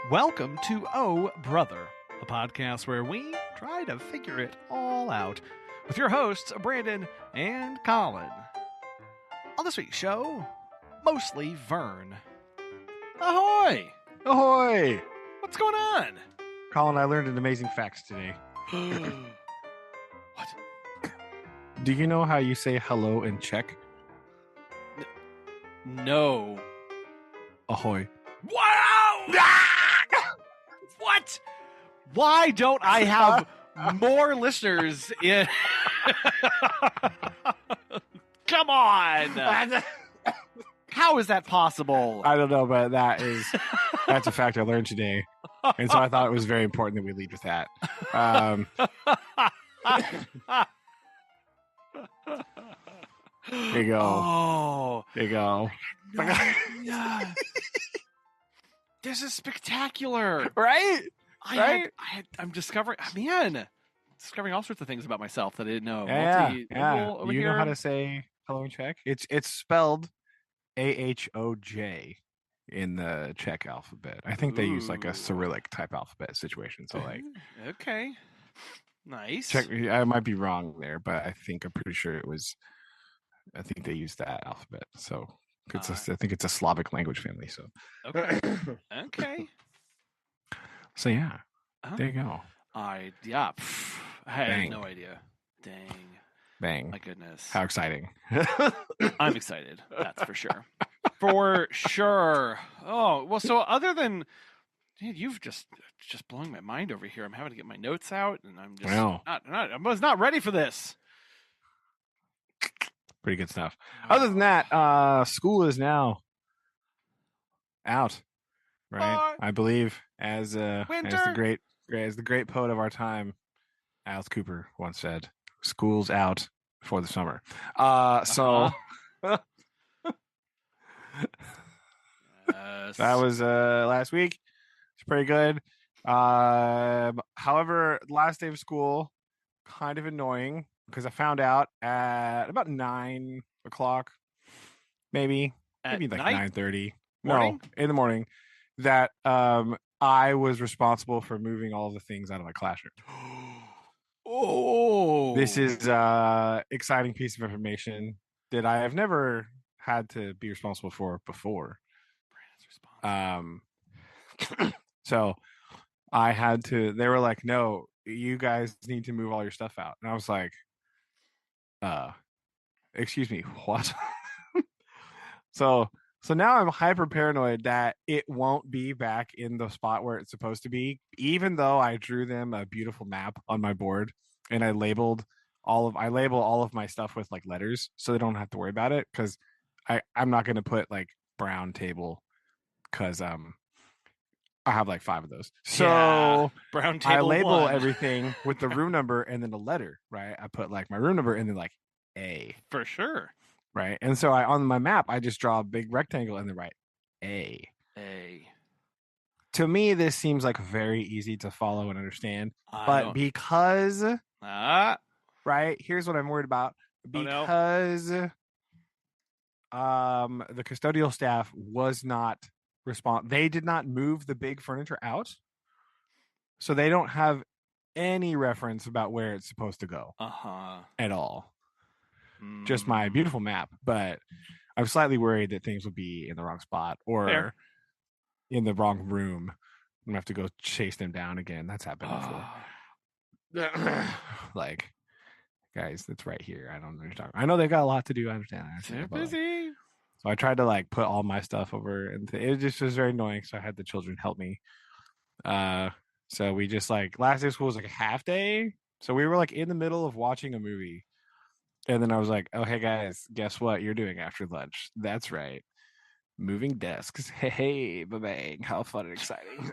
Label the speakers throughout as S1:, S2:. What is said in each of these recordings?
S1: Welcome to Oh Brother, a podcast where we try to figure it all out with your hosts, Brandon and Collin. On this week's show, mostly Verne. Ahoy!
S2: Ahoy!
S1: What's going on?
S2: Colin, I learned an amazing fact today.
S1: What?
S2: Do you know how you say hello in Czech?
S1: No.
S2: Ahoy.
S1: Wow! What? Why don't I have more listeners in? Come on! How is that possible?
S2: I don't know, but that's a fact I learned today. And so I thought it was very important that we lead with that. There you go.
S1: Oh,
S2: There you go.
S1: no. This is spectacular,
S2: Right?
S1: I'm discovering, discovering all sorts of things about myself that I didn't know.
S2: Yeah.
S1: Over
S2: You
S1: here.
S2: know how to say hello in Czech? It's spelled AHOJ in the Czech alphabet. I think they use like a Cyrillic type alphabet situation. So like,
S1: okay, nice.
S2: Czech, I might be wrong there, but I'm pretty sure it was. I think they use that alphabet. So I think it's a Slavic language family. So
S1: okay.
S2: So yeah, there you go.
S1: I had no idea. Dang.
S2: Bang.
S1: My goodness.
S2: How exciting.
S1: I'm excited. That's for sure. For sure. Oh, well, so other than, dude, you've just blowing my mind over here. I'm having to get my notes out, and I'm just I was not ready for this.
S2: Pretty good stuff. Other than that, school is now out, right? I believe as the great poet of our time, Alice Cooper once said, "School's out for the summer." So
S1: Yes.
S2: that was last week. It's pretty good. However, last day of school, kind of annoying because I found out at about 9 o'clock, maybe like 9:30.
S1: Morning?
S2: No, in the morning, that I was responsible for moving all the things out of my classroom.
S1: Oh,
S2: This is exciting piece of information that I have never had to be responsible for before. So I had to. They were like, "No, you guys need to move all your stuff out," and I was like, excuse me, what?" So now I'm hyper paranoid that it won't be back in the spot where it's supposed to be, even though I drew them a beautiful map on my board and I label all of my stuff with like letters so they don't have to worry about it, because I'm not going to put like brown table because I have like 5 of those. So
S1: brown table.
S2: I label
S1: 1.
S2: everything with the room number and then a letter, right? I put like my room number and then like A.
S1: For sure.
S2: Right. And so on my map, I just draw a big rectangle and then write A. To me, this seems like very easy to follow and understand. But because, right, here's what I'm worried about. Because the custodial staff was not they did not move the big furniture out. So they don't have any reference about where it's supposed to go at all. Just my beautiful map, but I'm slightly worried that things will be in the wrong spot or in the wrong room. I'm gonna have to go chase them down again. That's happened before. Like, guys, that's right here. I don't know what you're talking about. I know they've got a lot to do. I understand.
S1: They're busy.
S2: So I tried to like put all my stuff over, and it just was very annoying. So I had the children help me. So we just like last day of school was like a half day. So we were like in the middle of watching a movie. And then I was like, "Oh, hey guys, guess what you're doing after lunch?" That's right, moving desks. Hey, bang! How fun and exciting!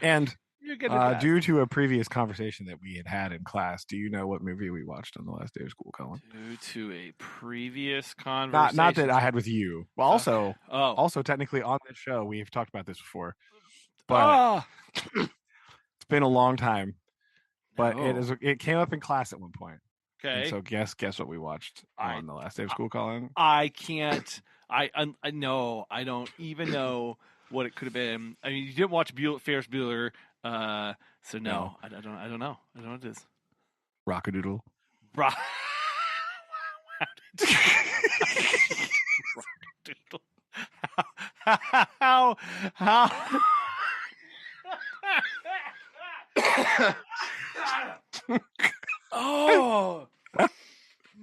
S2: And due to a previous conversation that we had in class, do you know what movie we watched on the last day of school, Colin?
S1: Due to a previous conversation,
S2: not that I had with you. Well, also technically on this show we've talked about this before, but it's been a long time. But it came up in class at one point.
S1: Okay.
S2: And so guess what we watched on the last day of school, Colin?
S1: I can't. I know. I don't even know what it could have been. I mean, you didn't watch Ferris Bueller, so no. I don't know. I don't know what it is.
S2: Rockadoodle.
S1: Rockadoodle. How? Oh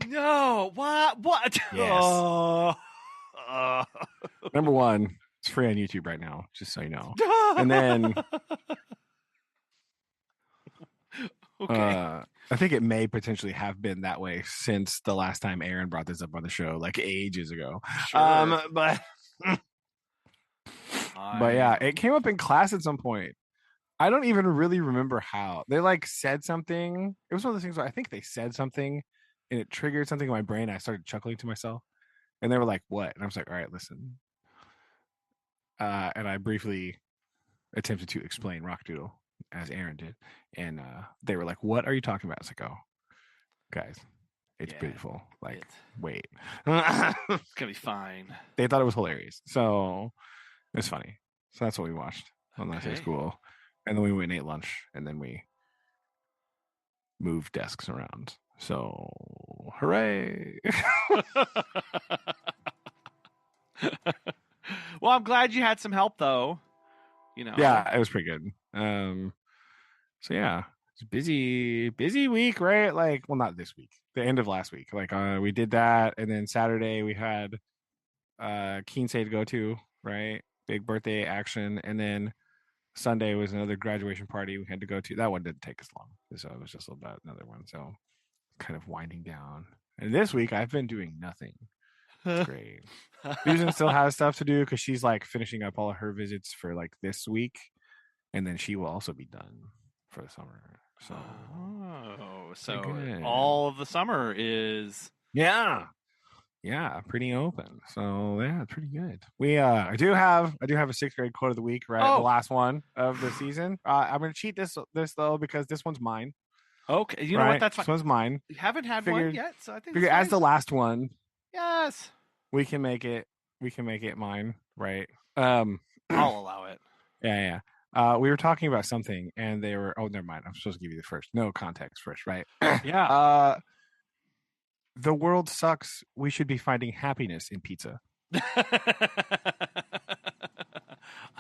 S1: no! What?
S2: Yes. Number one, it's free on YouTube right now, just so you know. And then,
S1: okay.
S2: I think it may potentially have been that way since the last time Aaron brought this up on the show, like ages ago.
S1: Sure.
S2: But yeah, it came up in class at some point. I don't even really remember how. They like said something. It was one of those things where I think they said something and it triggered something in my brain. I started chuckling to myself. And they were like, "What?" And I was like, "All right, listen." And I briefly attempted to explain Rockdoodle as Aaron did. And they were like, "What are you talking about?" I was like, "Oh, guys, it's beautiful. Like, wait.
S1: It's going to be fine."
S2: They thought it was hilarious. So it was funny. So that's what we watched on last day of school. And then we went and ate lunch. And then we moved desks around. So hooray.
S1: Well, I'm glad you had some help, though. You know.
S2: Yeah, it was pretty good. So yeah, it's a busy week, right? Like, well, not this week, the end of last week. Like, we did that, and then Saturday we had Kinsey to go to, right? Big birthday action, and then Sunday was another graduation party we had to go to. That one didn't take us long, so it was just about another one. So kind of winding down. And this week I've been doing nothing. It's great. Susan still has stuff to do because she's like finishing up all of her visits for like this week, and then she will also be done for the summer. So
S1: all of the summer is
S2: pretty open. So yeah, pretty good. We I do have a sixth grade quote of the week, right? The last one of the season. I'm gonna cheat this though because this one's mine.
S1: Okay, you know what? That's fine.
S2: This one's mine.
S1: You haven't had one yet, so I think
S2: as the last one.
S1: Yes.
S2: We can make it mine, right?
S1: I'll allow it.
S2: Yeah. We were talking about something and they were, oh, never mind. I'm supposed to give you the first. No context first, right?
S1: Yeah.
S2: The world sucks. We should be finding happiness in pizza.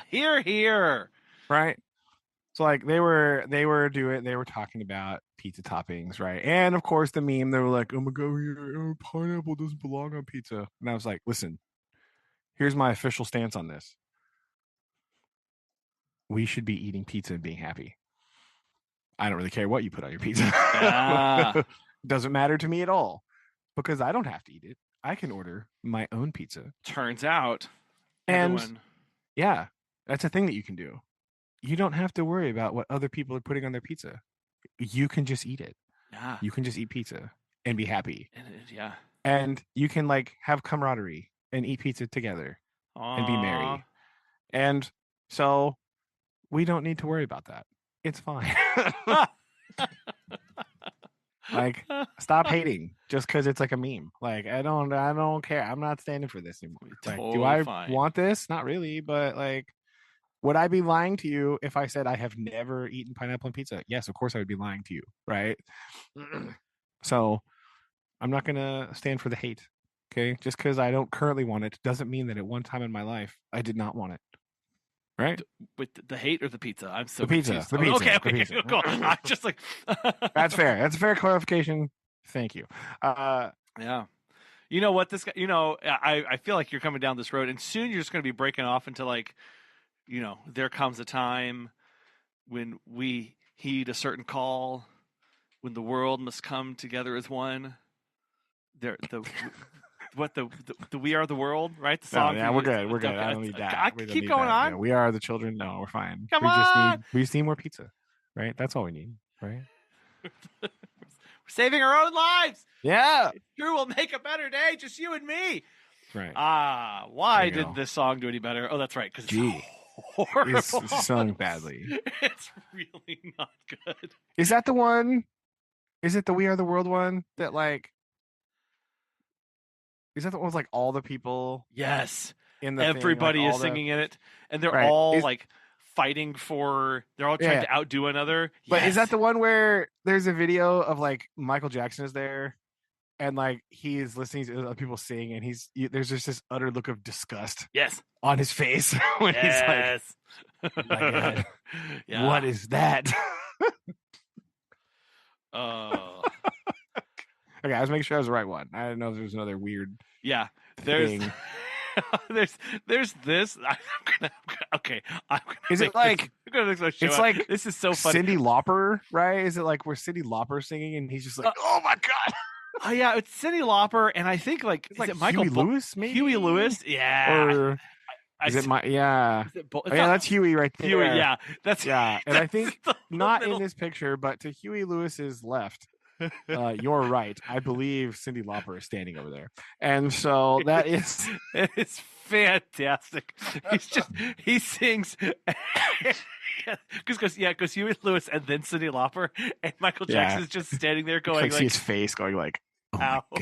S1: Hear, hear.
S2: Right? So like they were talking about pizza toppings, right? And of course the meme, they were like, "Oh my god, pineapple doesn't belong on pizza." And I was like, "Listen, here's my official stance on this. We should be eating pizza and being happy. I don't really care what you put on your pizza. Doesn't matter to me at all because I don't have to eat it. I can order my own pizza."
S1: Turns out,
S2: and yeah, that's a thing that you can do. You don't have to worry about what other people are putting on their pizza. You can just eat it.
S1: Yeah.
S2: You can just eat pizza and be happy.
S1: Yeah.
S2: And you can like have camaraderie and eat pizza together and be merry. And so we don't need to worry about that. It's fine. Like, stop hating just because it's like a meme. Like, I don't care. I'm not standing for this anymore. Like, do I want this? Not really, but like, would I be lying to you if I said I have never eaten pineapple on pizza? Yes, of course I would be lying to you, right? So I'm not going to stand for the hate, okay? Just because I don't currently want it doesn't mean that at one time in my life I did not want it, right?
S1: With the hate or the pizza? I'm so
S2: the pizza.
S1: Confused.
S2: The pizza.
S1: Okay,
S2: the pizza.
S1: Go on. I'm just like...
S2: That's fair. That's a fair clarification. Thank you.
S1: Yeah. You know what? This guy, I feel like you're coming down this road, and soon you're just going to be breaking off into like, there comes a time when we heed a certain call, when the world must come together as one. The We Are the World, right? The song.
S2: We're good. We're good. I don't need that.
S1: I keep going on.
S2: Yeah, we are the children. No, we're fine. We just need more pizza, right? That's all we need, right?
S1: We're saving our own lives.
S2: Yeah.
S1: It's true. We'll make a better day, just you and me.
S2: Right.
S1: Why did this song do any better? Oh, that's right. Because it's horrible.
S2: It's sung badly.
S1: It's really not good.
S2: Is that the one Is it the We Are the World one that like? Is that the one with like all the people
S1: Yes.
S2: in the thing? Like
S1: Everybody is
S2: all the
S1: singing in it, and they're
S2: right?
S1: all
S2: Is
S1: like fighting for. They're all trying
S2: yeah.
S1: to outdo another.
S2: But is that
S1: Yes.
S2: the one where there's a video of like Michael Jackson is there and like he's listening to other people sing and there's just this utter look of disgust
S1: Yes.
S2: on his face when he's like,
S1: Yes.
S2: oh my God,
S1: Yeah.
S2: what is that?
S1: Oh.
S2: Okay, I was making sure I was the right one. I didn't know if there was another weird
S1: Yeah. There's
S2: thing.
S1: there's this. Okay.
S2: Is it like
S1: I'm gonna make this show
S2: it's
S1: out.
S2: like
S1: This is so funny.
S2: Cyndi Lauper, right? Is it like where Cyndi Lauper singing and he's just like, oh my God.
S1: Oh yeah, it's Cyndi Lauper, and I think like
S2: It's
S1: is
S2: like
S1: it Michael
S2: Huey Lewis, maybe?
S1: Huey Lewis, yeah.
S2: Or
S1: I
S2: is it my yeah?
S1: is it
S2: Oh, yeah, that's Huey right there.
S1: Huey, yeah, that's
S2: Yeah, and I think
S1: the
S2: not
S1: middle.
S2: in this picture, but to Huey Lewis's left, you're right. I believe Cyndi Lauper is standing over there, and so that is
S1: it is fantastic. He sings because Huey Lewis and then Cyndi Lauper and Michael Jackson is just standing there going
S2: like see his face going like, oh
S1: ow.
S2: my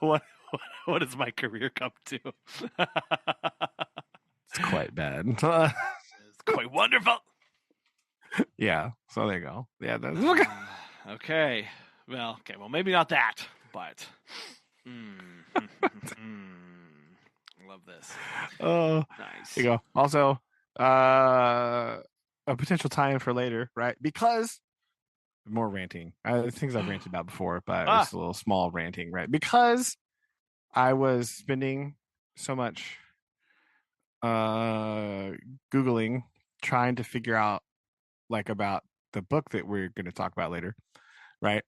S2: God,
S1: what has my career come to?
S2: it's quite bad.
S1: It's quite wonderful.
S2: Yeah, so there you go. Yeah, that's
S1: okay. Well, maybe not that, but love this.
S2: Oh,
S1: nice.
S2: There you go. Also, a potential tie-in for later, right? Because more ranting. Things I've ranted about before, but it's a little small ranting, right? Because I was spending so much Googling trying to figure out like about the book that we're going to talk about later, right?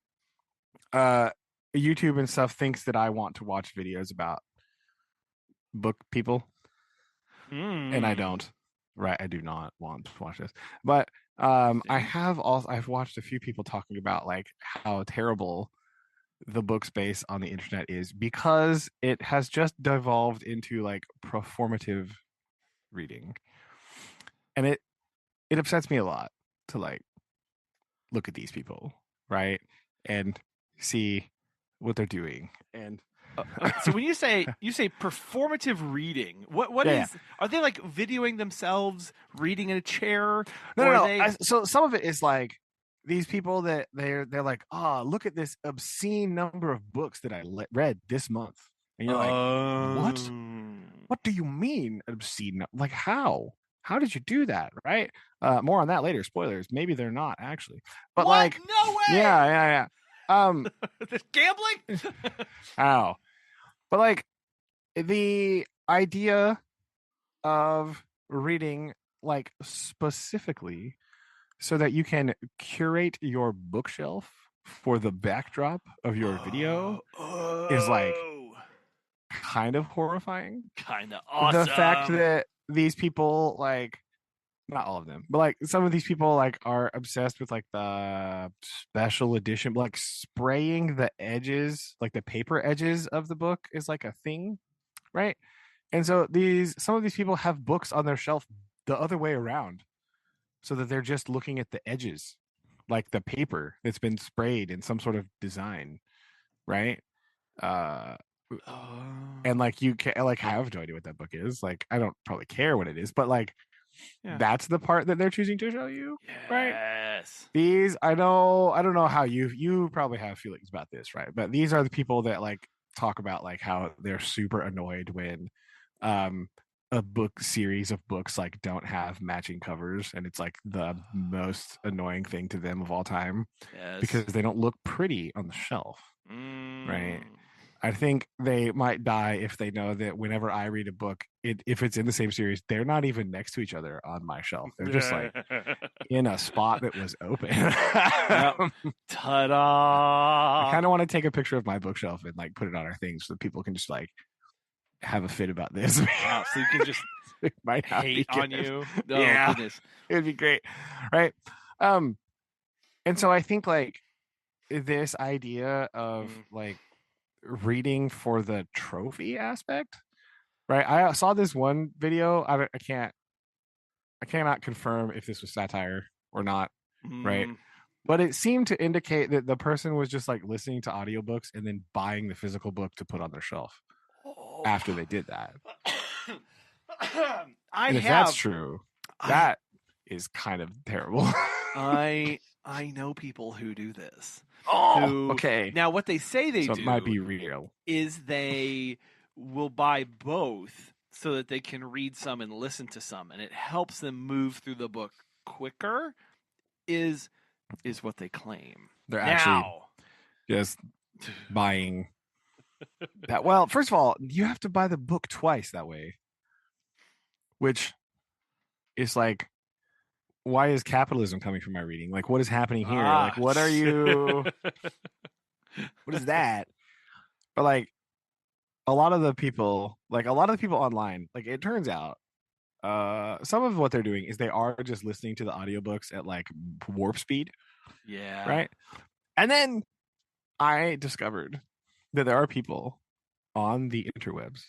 S2: YouTube and stuff thinks that I want to watch videos about book people, and I don't. Right, I do not want to watch this, but I've watched a few people talking about like how terrible the book space on the internet is because it has just devolved into like performative reading, and it upsets me a lot to like look at these people, right, and see what they're doing. And
S1: so when you say performative reading, what is? Are they like videoing themselves reading in a chair?
S2: No. So some of it is like these people that they're like, oh, look at this obscene number of books that I read this month, and you're like, what do you mean obscene? Like how did you do that? Right? More on that later. Spoilers. Maybe they're not actually, but
S1: what?
S2: like,
S1: no way.
S2: Yeah.
S1: Gambling.
S2: Ow. But like the idea of reading like specifically so that you can curate your bookshelf for the backdrop of your video is like kind of horrifying.
S1: Kind of awesome.
S2: The fact that these people like, not all of them, but like some of these people like are obsessed with like the special edition, like spraying the edges, like the paper edges of the book is like a thing, right? And so some of these people have books on their shelf the other way around, so that they're just looking at the edges, like the paper that's been sprayed in some sort of design, right? And like you can like I have no idea what that book is. Like I don't probably care what it is, but like that's the part that they're choosing to show you, right?
S1: Yes.
S2: These I don't know how you probably have feelings about this, right? But these are the people that like talk about like how they're super annoyed when a book series of books like don't have matching covers, and it's like the most annoying thing to them of all time because they don't look pretty on the shelf, right? I think they might die if they know that whenever I read a book, if it's in the same series, they're not even next to each other on my shelf. They're just like in a spot that was open.
S1: Ta-da!
S2: I kind of want to take a picture of my bookshelf and like put it on our thing so that people can just like have a fit about this.
S1: Wow, so you can just
S2: might
S1: hate on you. Oh,
S2: yeah,
S1: goodness.
S2: It'd be great, right? And so I think like this idea of like reading for the trophy aspect, right? I saw this one video. I cannot confirm if this was satire or not, right? But it seemed to indicate that the person was just like listening to audiobooks and then buying the physical book to put on their shelf after they did that. If that's true, that is kind of terrible.
S1: I know people who do this.
S2: Okay.
S1: Now, what they say they do
S2: it might be real.
S1: is they will buy both so that they can read some and listen to some, and it helps them move through the book quicker. Is what they claim.
S2: They're actually just buying that. Well, first of all, you have to buy the book twice that way, which is like, why is capitalism coming from my reading? Like, what is happening here? Like, what are you? What is that? But like, a lot of the people online, like, it turns out, some of what they're doing is they are just listening to the audiobooks at like warp speed.
S1: Yeah.
S2: Right. And then I discovered that there are people on the interwebs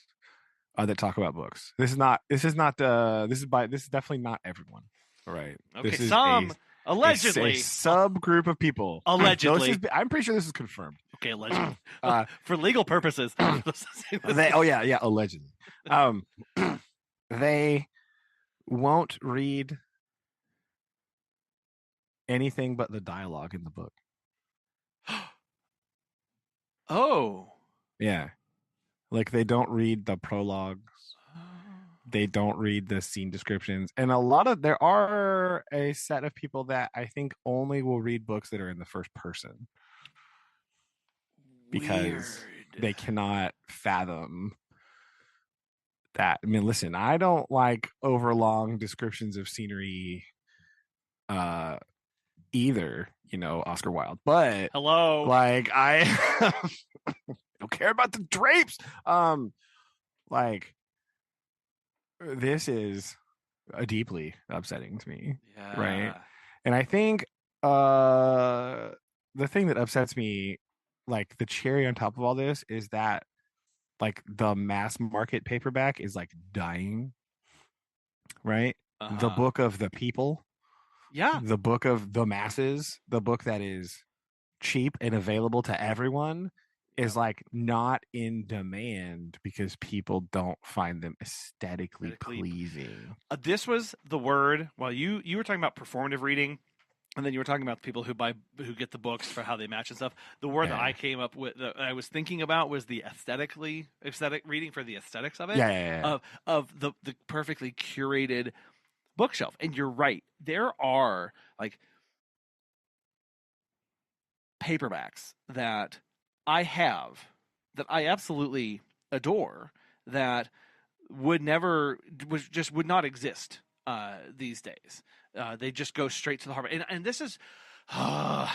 S2: that talk about books. This is definitely not everyone. All right.
S1: Okay.
S2: This is
S1: allegedly
S2: a subgroup of people.
S1: Allegedly.
S2: I'm pretty sure this is confirmed.
S1: Okay, allegedly. For legal purposes.
S2: Allegedly. They won't read anything but the dialogue in the book.
S1: Oh.
S2: Yeah. Like, they don't read the prologues. They don't read the scene descriptions. And there are a set of people that I think only will read books that are in the first person. Because they cannot fathom that. I mean, listen, I don't like overlong descriptions of scenery either, Oscar Wilde. But
S1: hello,
S2: like, I don't care about the drapes. Like, this is deeply upsetting to me.
S1: Yeah.
S2: Right. And I think the thing that upsets me, like the cherry on top of all this, is that like the mass market paperback is like dying. Right. The book of the people.
S1: Yeah.
S2: The book of the masses, the book that is cheap and available to everyone, is like not in demand because people don't find them aesthetically pleasing.
S1: This was the word. Well, you were talking about performative reading, and then you were talking about the people who get the books for how they match and stuff. The word that I came up with, that I was thinking about, was the aesthetic reading, for the aesthetics of it. Of the perfectly curated bookshelf. And you're right, there are like paperbacks that I have that I absolutely adore that would not exist these days. They just go straight to the heart. And this is 1A,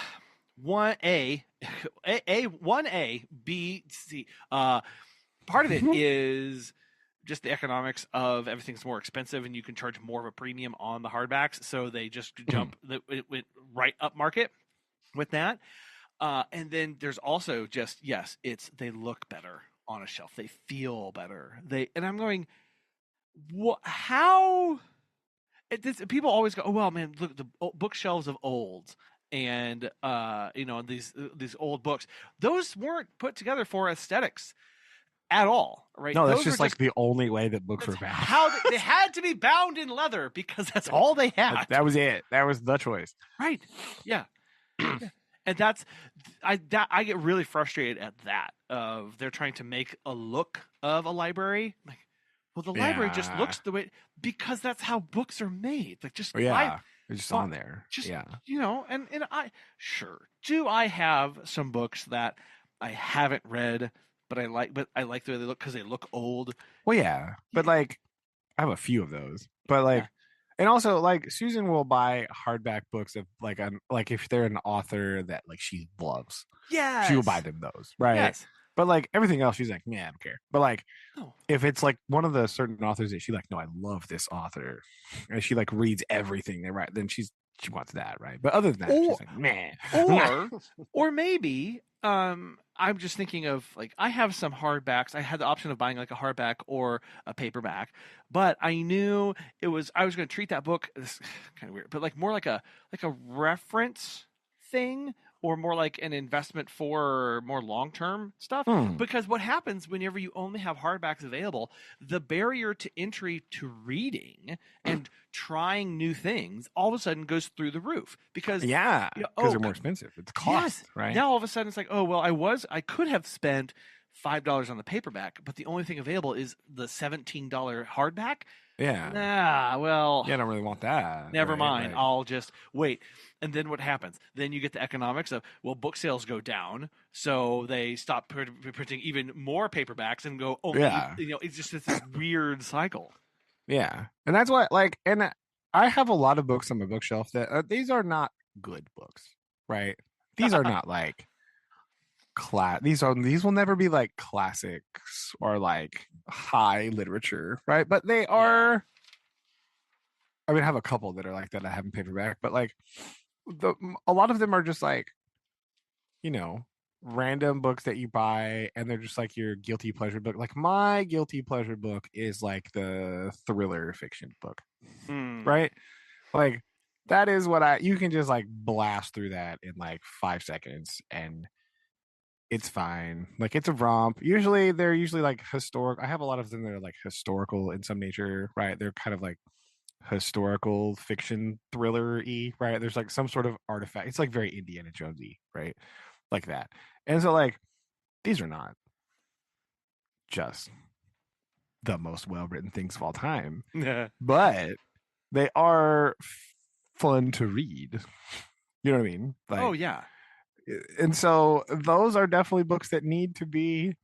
S1: B, C. Part of it is just the economics of everything's more expensive and you can charge more of a premium on the hardbacks. So they just it went right up market with that. And then there's also just, they look better on a shelf. They feel better. And I'm going, how? People always go, oh, well, man, look, the bookshelves of old. And, these old books, those weren't put together for aesthetics at all, right?
S2: No, that's just like the only way that books were bound.
S1: How they had to be bound in leather because that's all they had.
S2: That was it. That was the choice.
S1: Right. Yeah. And that's, I get really frustrated at that. They're trying to make a look of a library. Like, well, the library just looks the way, because that's how books are made. Like, just
S2: they're just on there.
S1: And do I have some books that I haven't read, but I like the way they look because they look old.
S2: Well, yeah, but like, I have a few of those, but like, and also like, Susan will buy hardback books of like if they're an author that like she loves, she will buy them those, right?
S1: Yes.
S2: But like everything else, she's like, yeah, I don't care. But like, if it's like one of the certain authors that she like, no, I love this author, and she like reads everything they write, then she wants that, right? But other than that, she's like, meh.
S1: Or maybe I'm just thinking of, like, I have some hardbacks. I had the option of buying like a hardback or a paperback, but I knew I was going to treat that book, this is kind of weird, but like more like a reference thing or more like an investment for more long-term stuff. Because what happens whenever you only have hardbacks available, the barrier to entry to reading and trying new things all of a sudden goes through the roof because
S2: they're more expensive. It's cost, right?
S1: Now all of a sudden it's like, oh well, I could have spent $5 on the paperback, but the only thing available is the $17 hardback.
S2: Yeah.
S1: Well.
S2: Yeah, I don't really want that.
S1: Never mind. Right. I'll just wait. And then what happens? Then you get the economics of, well, book sales go down, so they stop printing even more paperbacks and go, it's just this weird cycle.
S2: Yeah. And that's why, and I have a lot of books on my bookshelf that these are not good books, right? These are not like these will never be like classics or like high literature, right? But they are. I mean, I have a couple that are like that I have in paperback, but like a lot of them are just like, random books that you buy, and they're just like your guilty pleasure book. Like my guilty pleasure book is like the thriller fiction book, right? Like that is what you can just like blast through that in like 5 seconds and it's fine. Like it's a romp. They're usually like historic. I have a lot of them that are like historical in some nature, right? They're kind of like historical fiction thriller-y, right? There's like some sort of artifact. It's like very Indiana Jonesy, right? Like that. And so like these are not just the most well-written things of all time, but they are fun to read. You know what I mean? Like,
S1: oh yeah.
S2: And so those are definitely books that need to be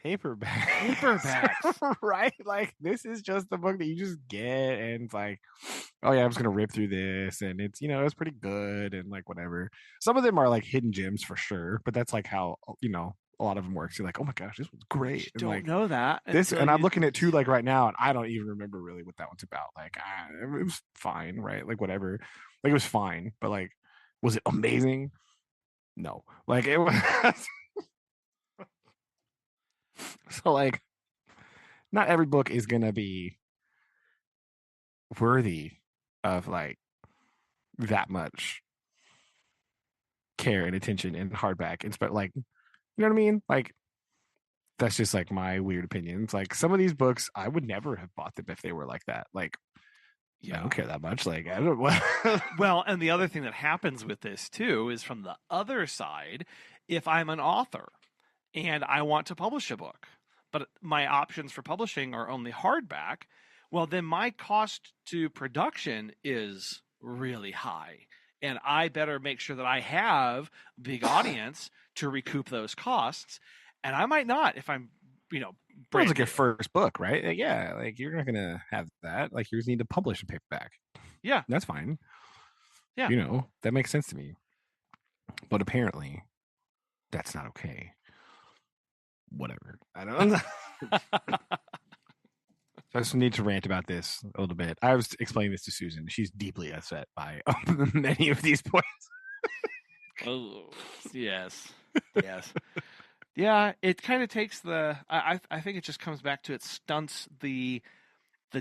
S2: paperbacks. Right? Like this is just the book that you just get and it's like, oh yeah, I'm just gonna rip through this and it's it's pretty good and like whatever. Some of them are like hidden gems for sure, but that's like how a lot of them works. You're like, oh my gosh, this was great.
S1: And
S2: don't
S1: know that
S2: and I'm looking at 2 like right now and I don't even remember really what that one's about. Like it was fine, right? Like whatever. Like it was fine, but like was it amazing? No. Like it was so like not every book is gonna be worthy of like that much care and attention and hardback and like you know what I mean? Like that's just like my weird opinions. Like some of these books I would never have bought them if they were like that. Like I don't care that much. Like I don't
S1: well, and the other thing that happens with this too is from the other side, if I'm an author and I want to publish a book, but my options for publishing are only hardback, well, then my cost to production is really high. And I better make sure that I have a big audience to recoup those costs. And I might not if I'm,
S2: it's like your first book, right? Like, yeah, like you're not going to have that. Like you just need to publish a paperback.
S1: Yeah.
S2: That's fine.
S1: Yeah.
S2: That makes sense to me. But apparently that's not okay. Whatever. I don't know. So I just need to rant about this a little bit. I was explaining this to Susan. She's deeply upset by many of these points.
S1: Oh, yes. Yes. Yeah, it kind of takes I think it just comes back to it stunts the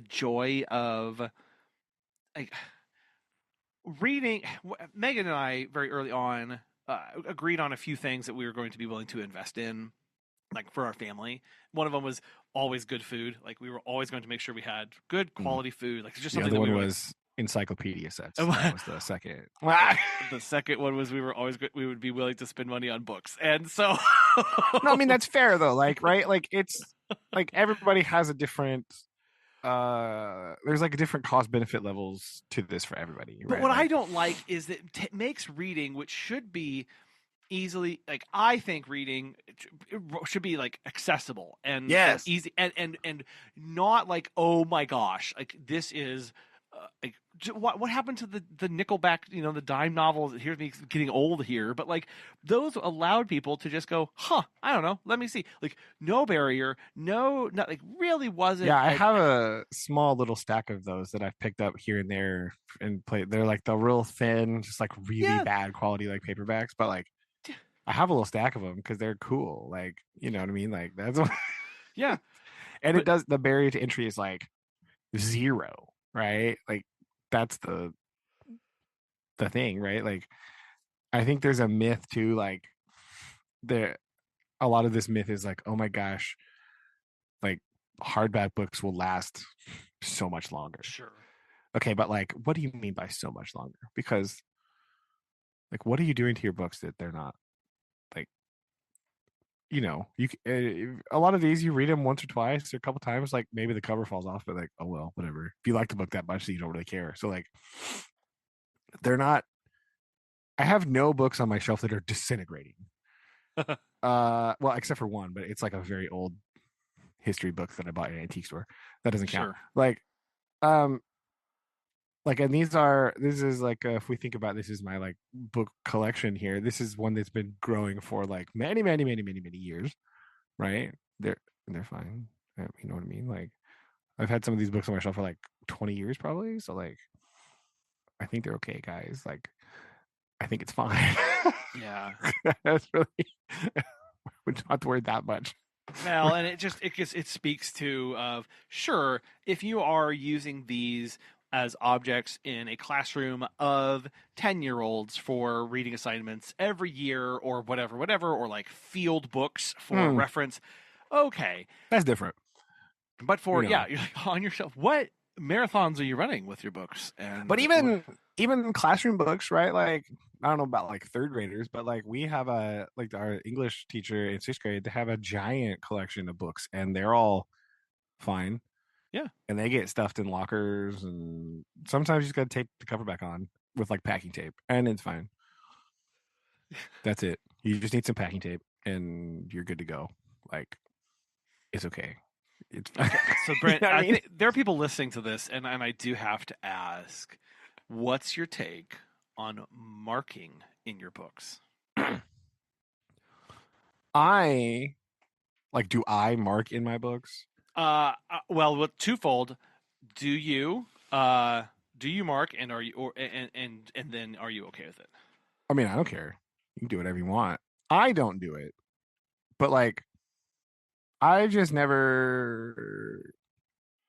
S1: joy of like reading. Megan and I very early on agreed on a few things that we were going to be willing to invest in, like for our family. One of them was always good food. Like we were always going to make sure we had good quality food. Like just something.
S2: The other one was encyclopedia sets. That was the second.
S1: The second one was we would be willing to spend money on books, and so.
S2: No, I mean that's fair though. Like right, like it's like everybody has a different. There's like different cost benefit levels to this for everybody.
S1: But
S2: right?
S1: what I don't like is that it makes reading, which should be easily like I think reading should be like accessible and easy and not like, oh my gosh, like this is like what happened to the Nickelback, the dime novels. Here's me getting old here, but like those allowed people to just go, I don't know, let me see, like no barrier, not like really wasn't.
S2: Yeah, I have a small little stack of those that I've picked up here and there and played. They're like the real thin, just like really bad quality like paperbacks, but like I have a little stack of them because they're cool. Like, you know what I mean? Like that's what.
S1: Yeah.
S2: And it does, the barrier to entry is like 0, right? Like that's the thing, right? Like I think there's a myth too, like there a lot of this myth is like, oh my gosh, like hardback books will last so much longer.
S1: Sure.
S2: Okay, but like, what do you mean by so much longer? Because like, what are you doing to your books that they're not like, a lot of these you read them once or twice or a couple times, like maybe the cover falls off, but like, oh well, whatever. If you like the book that much, so you don't really care. So like, they're not. I have no books on my shelf that are disintegrating. Well, except for one, but it's like a very old history book that I bought in an antique store. That doesn't count. Sure. Um, and this is like if we think about this is my like book collection here. This is one that's been growing for like many, many, many, many, many years, right? They're fine. You know what I mean? Like I've had some of these books on my shelf for like 20 years probably. So like I think they're okay, guys. Like I think it's fine.
S1: Yeah.
S2: That's really we're not worried that much.
S1: Well, and it speaks to sure, if you are using these as objects in a classroom of 10-year-olds for reading assignments every year or whatever, or like field books for reference, okay.
S2: That's different.
S1: But for, you're like on your shelf, what marathons are you running with your books?
S2: But even classroom books, right? Like I don't know about like third graders, but like we have like our English teacher in 6th grade, they have a giant collection of books and they're all fine.
S1: Yeah.
S2: And they get stuffed in lockers and sometimes you just got to tape the cover back on with like packing tape and it's fine. That's it. You just need some packing tape and you're good to go. Like it's okay. It's
S1: okay. So Brent, I think there are people listening to this and I do have to ask, what's your take on marking in your books?
S2: Do I mark in my books?
S1: Well, twofold. Do you mark and are you and then are you okay with it?
S2: I mean, I don't care. You can do whatever you want. I don't do it. But like I just never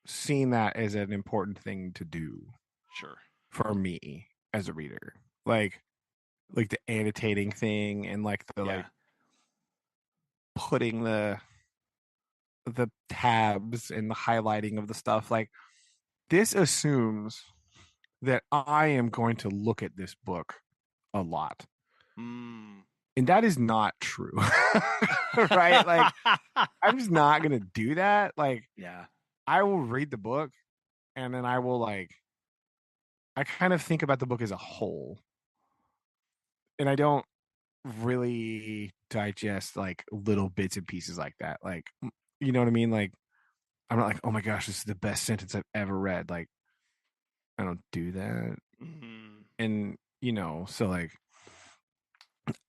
S2: seen that as an important thing to do.
S1: Sure.
S2: For me as a reader. Like the annotating thing and like the like putting the tabs and the highlighting of the stuff. Like this assumes that I am going to look at this book a lot. And that is not true. Right? Like I'm just not going to do that. Like I will read the book and then I will like I kind of think about the book as a whole. And I don't really digest like little bits and pieces like that. Like, you know what I mean? Like, I'm not like, oh my gosh, this is the best sentence I've ever read. Like, I don't do that. And, so like,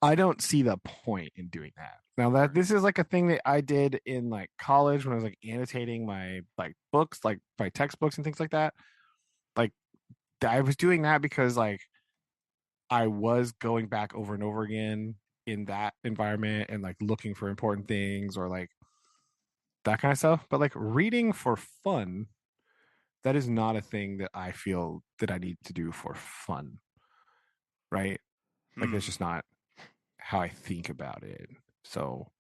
S2: I don't see the point in doing that. Now this is like a thing that I did in like college when I was like annotating my like books, like my textbooks and things like that. Like I was doing that because like I was going back over and over again in that environment and like looking for important things or like that kind of stuff. But like reading for fun, that is not a thing that I feel that I need to do for fun. Right? Like that's just not how I think about it. So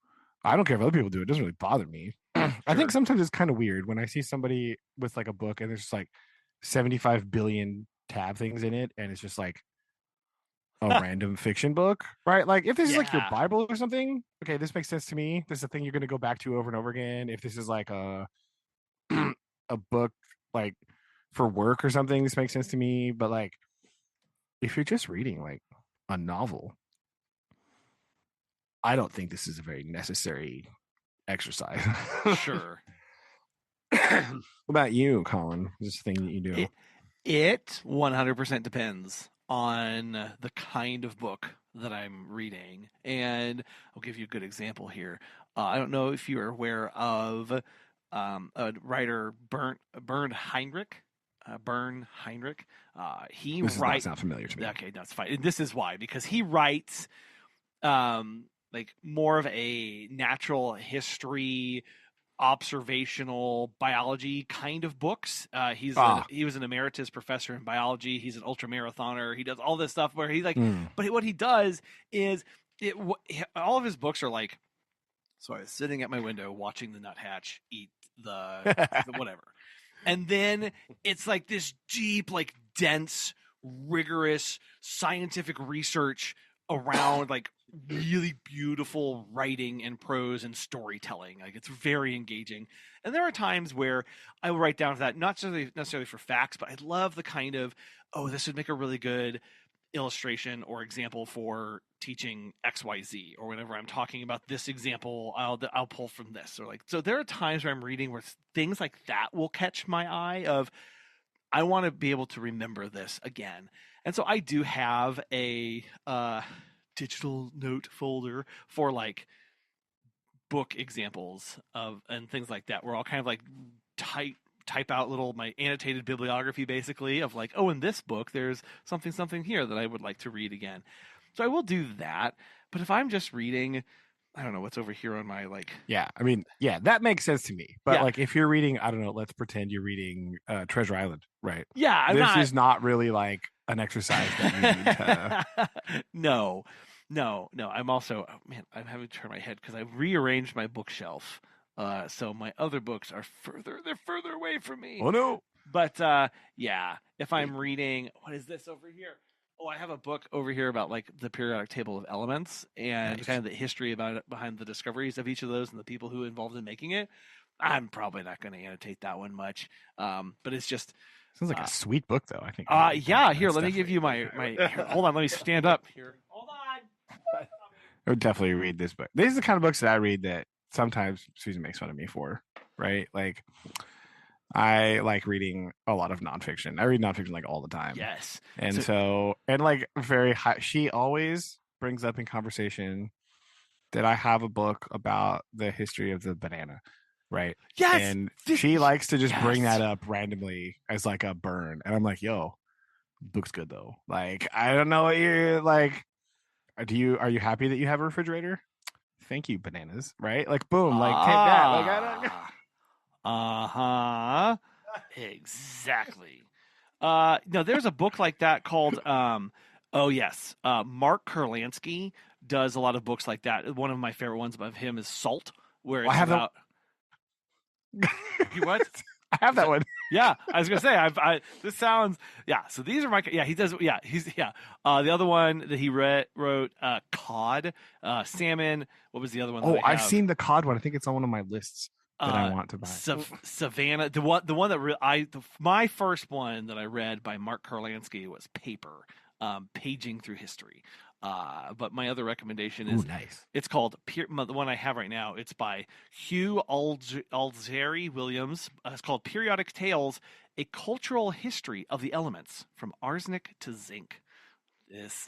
S2: I don't care if other people do it. It doesn't really bother me. Sure. I think sometimes it's kind of weird when I see somebody with like a book and there's just like 75 billion tab things in it and it's just like a random fiction book, right? Like if this is like your Bible or something, okay, this makes sense to me. This is a thing you're going to go back to over and over again. If this is like a book like for work or something, this makes sense to me. But like if you're just reading like a novel, I don't think this is a very necessary exercise.
S1: Sure.
S2: What about you, Collin? Is this a thing that you do?
S1: It 100% depends on the kind of book that I'm reading. And I'll give you a good example here. I don't know if you're aware of a writer, Verne Heinrich. He
S2: this
S1: writes.
S2: Does not sound familiar to me.
S1: Okay, that's fine. This is why, because he writes like more of a natural history observational biology kind of books. He was an emeritus professor in biology. He's an ultra marathoner. He does all this stuff where he's like, but what he does is all of his books are like, so I was sitting at my window watching the nuthatch eat the whatever. And then it's like this deep, like dense, rigorous scientific research around like really beautiful writing and prose and storytelling. Like it's very engaging. And there are times where I will write down that, not necessarily for facts, but I love the kind of, this would make a really good illustration or example for teaching XYZ, or whenever I'm talking about this example, I'll pull from this, or like, so there are times where I'm reading where things like that will catch my eye of, I want to be able to remember this again. And so I do have a digital note folder for like book examples of and things like that, where I'll kind of like type out my annotated bibliography basically of like, in this book there's something here that I would like to read again. So I will do that. But if I'm just reading, I don't know what's over here on my like.
S2: Yeah, I mean, yeah, that makes sense to me. But like, if you're reading, I don't know, let's pretend you're reading Treasure Island, right?
S1: Yeah,
S2: this is not really like an exercise that you need to.
S1: No. I'm also, I'm having to turn my head because I rearranged my bookshelf. So my other books are further away from me.
S2: Oh no.
S1: But if I'm reading, what is this over here? I have a book over here about like the periodic table of elements and kind of the history about it behind the discoveries of each of those and the people who were involved in making it. I'm probably not going to annotate that one much. But it's just
S2: sounds like a sweet book though, I think.
S1: Here, let me give you my here, hold on, let me stand up here. Hold on.
S2: I would definitely read this book. These are the kind of books that I read that sometimes Susan makes fun of me for, right? Like, I like reading a lot of nonfiction. I read nonfiction like all the time.
S1: Yes.
S2: And so like very high, she always brings up in conversation that I have a book about the history of the banana, right?
S1: Yes.
S2: And she likes to just bring that up randomly as like a burn. And I'm like, yo, book's good though. Like, I don't know what you're like. Are you happy that you have a refrigerator? Thank you, bananas. Right? Like, boom. Like, take that. Like, I don't.
S1: Exactly. No, there's a book like that called Mark Kurlansky does a lot of books like that. One of my favorite ones of him is Salt, where it's about. You what?
S2: I have that one.
S1: Yeah, I was gonna say. This sounds. Yeah. So these are my. Yeah, he does. Yeah, he's. Yeah. The other one that he wrote, cod, salmon. What was the other one?
S2: I've seen the cod one. I think it's on one of my lists that I want to buy.
S1: Savannah. The one that my first one that I read by Mark Kurlansky was Paper, paging through history. But my other recommendation is
S2: nice.
S1: It's called the one I have right now. It's by Hugh Alzeri Williams. It's called Periodic Tales: A Cultural History of the Elements from Arsenic to Zinc. This.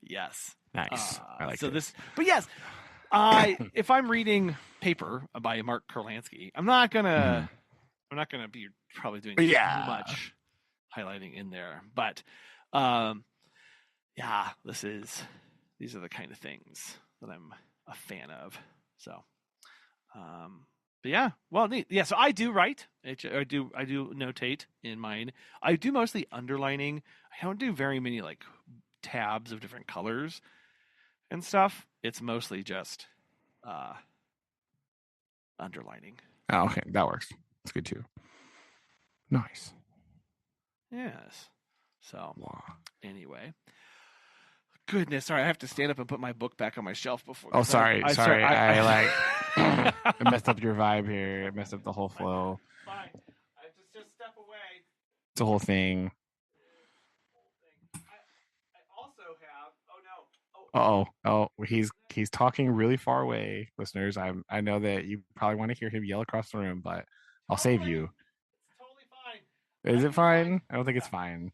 S1: Yes.
S2: Nice. I like
S1: so
S2: it.
S1: this. But yes, if I'm reading Paper by Mark Kurlansky, I'm not gonna be probably doing too much highlighting in there, but. These are the kind of things that I'm a fan of. So, but yeah, well, neat. Yeah. So I do write. I do notate in mine. I do mostly underlining. I don't do very many like tabs of different colors and stuff. It's mostly just underlining.
S2: Oh, okay, that works. That's good too. Nice.
S1: Yes. So anyway, goodness, sorry, I have to stand up and put my book back on my shelf before.
S2: Oh, sorry. I I messed up your vibe here. It messed up the whole flow.
S1: Fine. I just step away.
S2: It's a whole thing.
S1: I also have.
S2: Oh, he's talking really far away, listeners. I know that you probably want to hear him yell across the room, but I'll save you.
S1: It's totally fine.
S2: Is it fine? I don't think it's fine.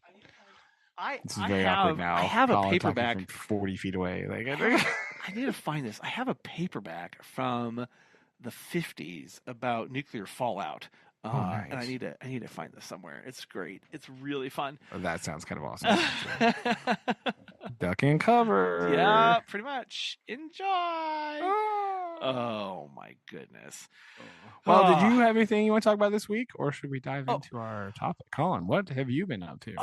S2: This is very awkward now.
S1: I have a paperback
S2: from 40 feet away. Like,
S1: I need to find this. I have a paperback from the 50s about nuclear fallout.
S2: Nice.
S1: And I need to find this somewhere. It's great. It's really fun.
S2: Oh, that sounds kind of awesome. Duck and cover.
S1: Yeah, pretty much. Enjoy. Oh my goodness.
S2: Well, did you have anything you want to talk about this week, or should we dive into our topic? Colin, what have you been up to?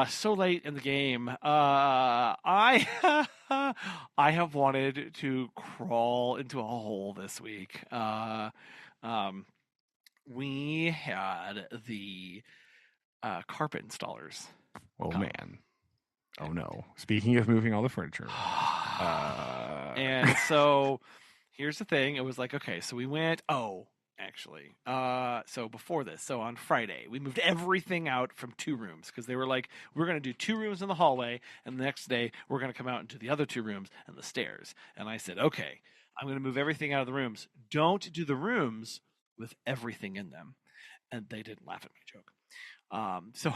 S1: So late in the game. I have wanted to crawl into a hole this week. We had the carpet installers.
S2: Oh man. Oh no. Speaking of moving all the furniture.
S1: And so here's the thing. It was like, okay, so we went, so before this, so on Friday, we moved everything out from 2 rooms because they were like, we're going to do 2 rooms in the hallway, and the next day we're going to come out into the other 2 rooms and the stairs. And I said, okay, I'm going to move everything out of the rooms. Don't do the rooms with everything in them. And they didn't laugh at my joke. So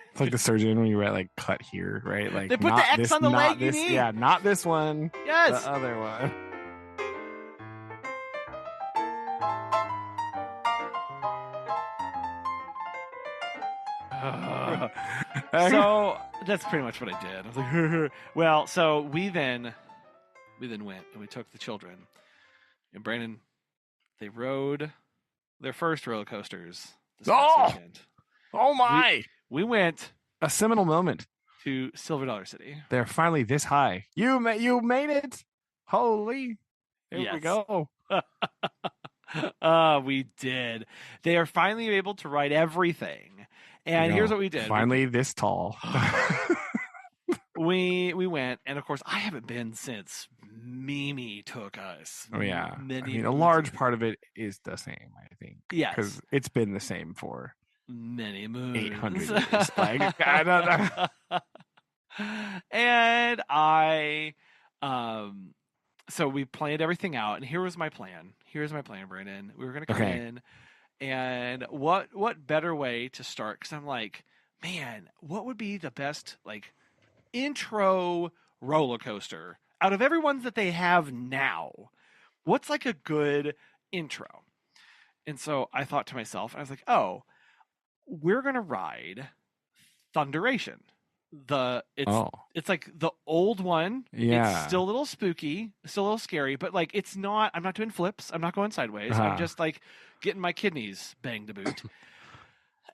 S2: it's like the surgeon when you write like cut here, right? Like
S1: they put the X on the leg you need.
S2: Yeah, not this one.
S1: Yes.
S2: The other one.
S1: So that's pretty much what I did. I was like, well, so we then went and we took the children and Brandon, they rode their first roller coasters this past weekend.
S2: Oh my!
S1: We went
S2: a seminal moment
S1: to Silver Dollar City.
S2: They're finally this high. You made it! Holy! Here we go.
S1: We did. They are finally able to ride everything. And here's what we did.
S2: Finally this tall.
S1: We went, and of course, I haven't been since Mimi took us.
S2: Oh yeah, a large part of it is the same, I think.
S1: Yes,
S2: because it's been the same for
S1: many moons,
S2: 800 years. Like I don't know.
S1: And so we planned everything out, and here was my plan. Here's my plan, Brandon. We were going to come in, and what better way to start? Because I'm like, man, what would be the best intro roller coaster out of everyone's that they have now? What's like a good intro? And so I thought to myself, I was like, we're gonna ride Thunderation. It's like the old one.
S2: Yeah,
S1: it's still a little spooky, still a little scary, but like it's not. I'm not doing flips. I'm not going sideways. I'm just like getting my kidneys banged to boot.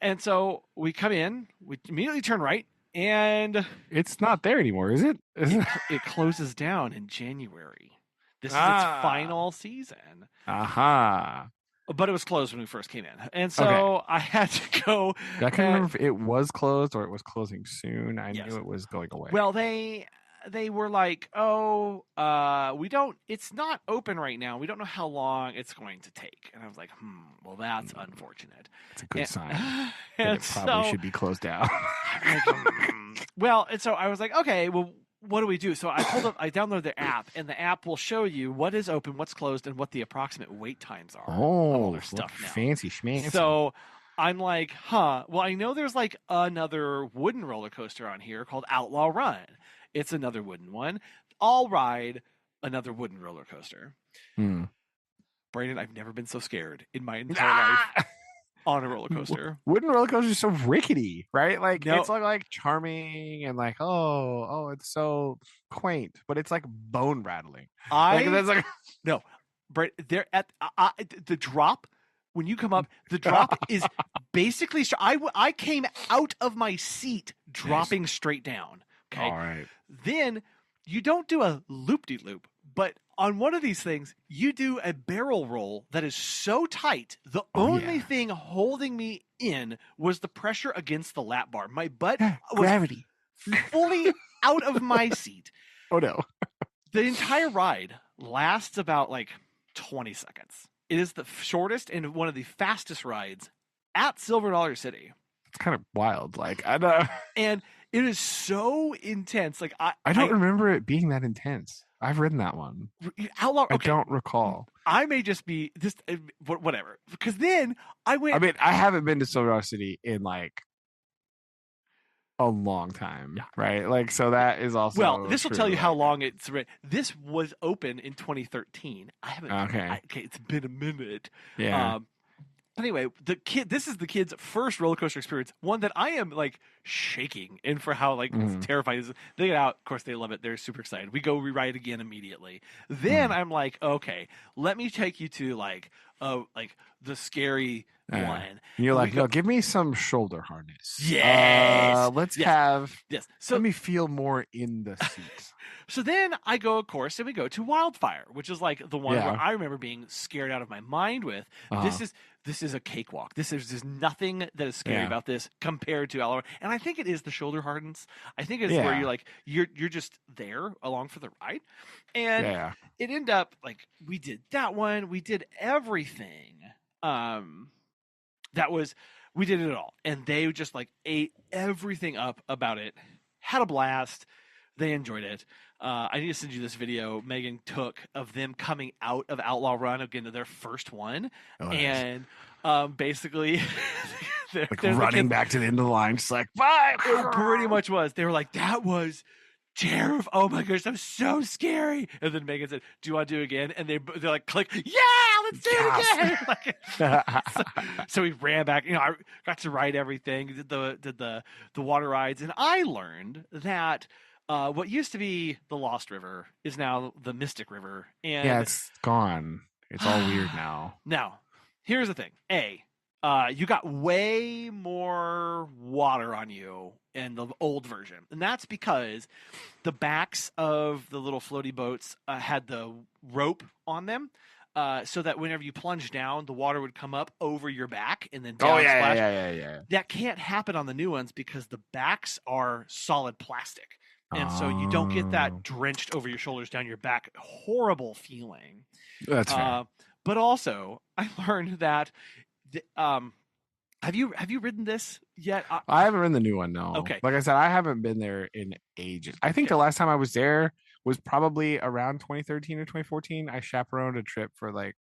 S1: And so we come in, we immediately turn right. And
S2: it's not there anymore, is it?
S1: It closes down in January. This is its final season.
S2: Aha.
S1: But it was closed when we first came in. And so I had to go.
S2: I can't remember if it was closed or it was closing soon. I knew it was going away.
S1: Well, they were like, it's not open right now. We don't know how long it's going to take. And I was like, well, that's unfortunate.
S2: It's a good sign. And it probably should be closed down.
S1: Well, and so I was like, okay, well, what do we do? So I downloaded the app, and the app will show you what is open, what's closed, and what the approximate wait times are. All their stuff now.
S2: Fancy schmancy.
S1: So I'm like, well, I know there's like another wooden roller coaster on here called Outlaw Run. It's another wooden one. I'll ride another wooden roller coaster. Brandon, I've never been so scared in my entire life on a roller coaster.
S2: Wooden roller coasters are so rickety, right? Like it's like charming and like it's so quaint, but it's like bone rattling.
S1: No, they're at the drop. When you come up, the drop is basically. I came out of my seat dropping straight down. Okay.
S2: All right.
S1: Then you don't do a loop-de-loop, but on one of these things, you do a barrel roll that is so tight. The only thing holding me in was the pressure against the lap bar. My butt was fully out of my seat.
S2: Oh no.
S1: The entire ride lasts about 20 seconds. It is the shortest and one of the fastest rides at Silver Dollar City.
S2: It's kind of wild. I know.
S1: And it is so intense.
S2: I don't remember it being that intense. I've ridden that one.
S1: Outlaw. Okay.
S2: I don't recall.
S1: I may just be this, whatever. Because then I went.
S2: I mean, I haven't been to Silver Dollar City in a long time, right? So that is also.
S1: Well, this will tell you how long it's. This was open in 2013. I haven't.
S2: Okay.
S1: It's been a minute.
S2: Yeah.
S1: Anyway, this is the kid's first roller coaster experience, one that I am like shaking in for how like terrifying it is. They get out, of course they love it. They're super excited. We go rewrite again immediately. Then I'm like, okay, let me take you to like the scary one.
S2: And you're like, no, give me some shoulder harness.
S1: Yes.
S2: Let's have.
S1: Yes. So
S2: let me feel more in the seat.
S1: So then I go, of course, and we go to Wildfire, which is like the one where I remember being scared out of my mind with. This is a cakewalk. There's nothing that is scary about this compared to Alabama. And I think it is the shoulder hardens. I think it's where you're like you're just there along for the ride. And it ended up like we did that one. We did everything. We did it all. And they just like ate everything up about it. Had a blast. They enjoyed it. I need to send you this video Megan took of them coming out of Outlaw Run again to their first one. And basically
S2: they're running back to the end of the line, just like, bye.
S1: It pretty much was. They were like, that was terrifying. Oh my gosh, that was so scary. And then Megan said, do you want to do it again? And they're like, click, yeah, let's do it again. So we ran back. I got to ride everything, did the water rides, and I learned that what used to be the Lost River is now the Mystic River. And
S2: it's gone. It's all weird now.
S1: Now, here's the thing. You got way more water on you in the old version. And that's because the backs of the little floaty boats had the rope on them. So that whenever you plunge down, the water would come up over your back and then down splash.
S2: Yeah.
S1: That can't happen on the new ones because the backs are solid plastic. And so you don't get that drenched over your shoulders down your back. Horrible feeling.
S2: That's fair.
S1: But also, I learned that. Have you ridden this yet?
S2: I haven't ridden the new one. No.
S1: Okay.
S2: Like I said, I haven't been there in ages. I think the last time I was there was probably around 2013 or 2014. I chaperoned a trip for like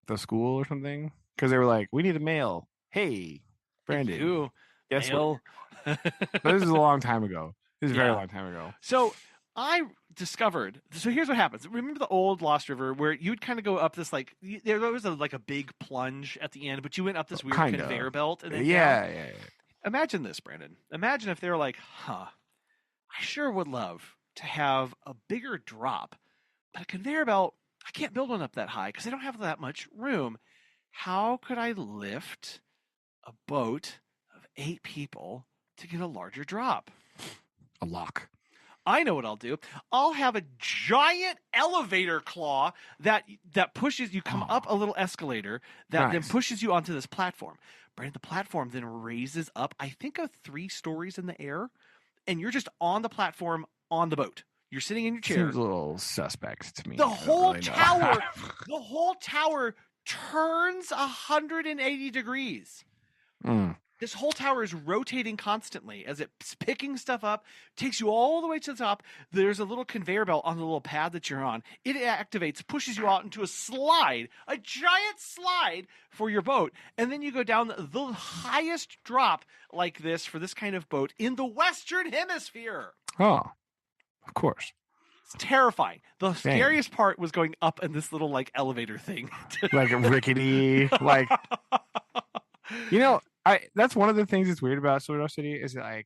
S2: the school or something because they were like, "We need a mail." Hey, Brandon.
S1: Guess what?
S2: This is a long time ago. This is a very long time ago.
S1: So I discovered. So here's what happens. Remember the old Lost River where you'd kind of go up this like there was a big plunge at the end, but you went up this weird conveyor belt. And then
S2: yeah.
S1: Imagine this, Brandon. Imagine if they were like, I sure would love to have a bigger drop, but a conveyor belt, I can't build one up that high because I don't have that much room. How could I lift a boat of 8 people to get a larger drop?
S2: A lock.
S1: I know what I'll do. I'll have a giant elevator claw that pushes you. Come up a little escalator that then pushes you onto this platform. Brandon, the platform then raises up, I think, 3 stories in the air, and you're just on the platform on the boat. You're sitting in your chair.
S2: Seems a little suspect to me.
S1: The whole tower, the whole tower turns 180 degrees. This whole tower is rotating constantly as it's picking stuff up, takes you all the way to the top. There's a little conveyor belt on the little pad that you're on. It activates, pushes you out into a slide, a giant slide for your boat. And then you go down the highest drop like this for this kind of boat in the Western Hemisphere.
S2: Oh, of course.
S1: It's terrifying. The scariest part was going up in this little elevator thing.
S2: Like a rickety, that's one of the things that's weird about Silver City is that,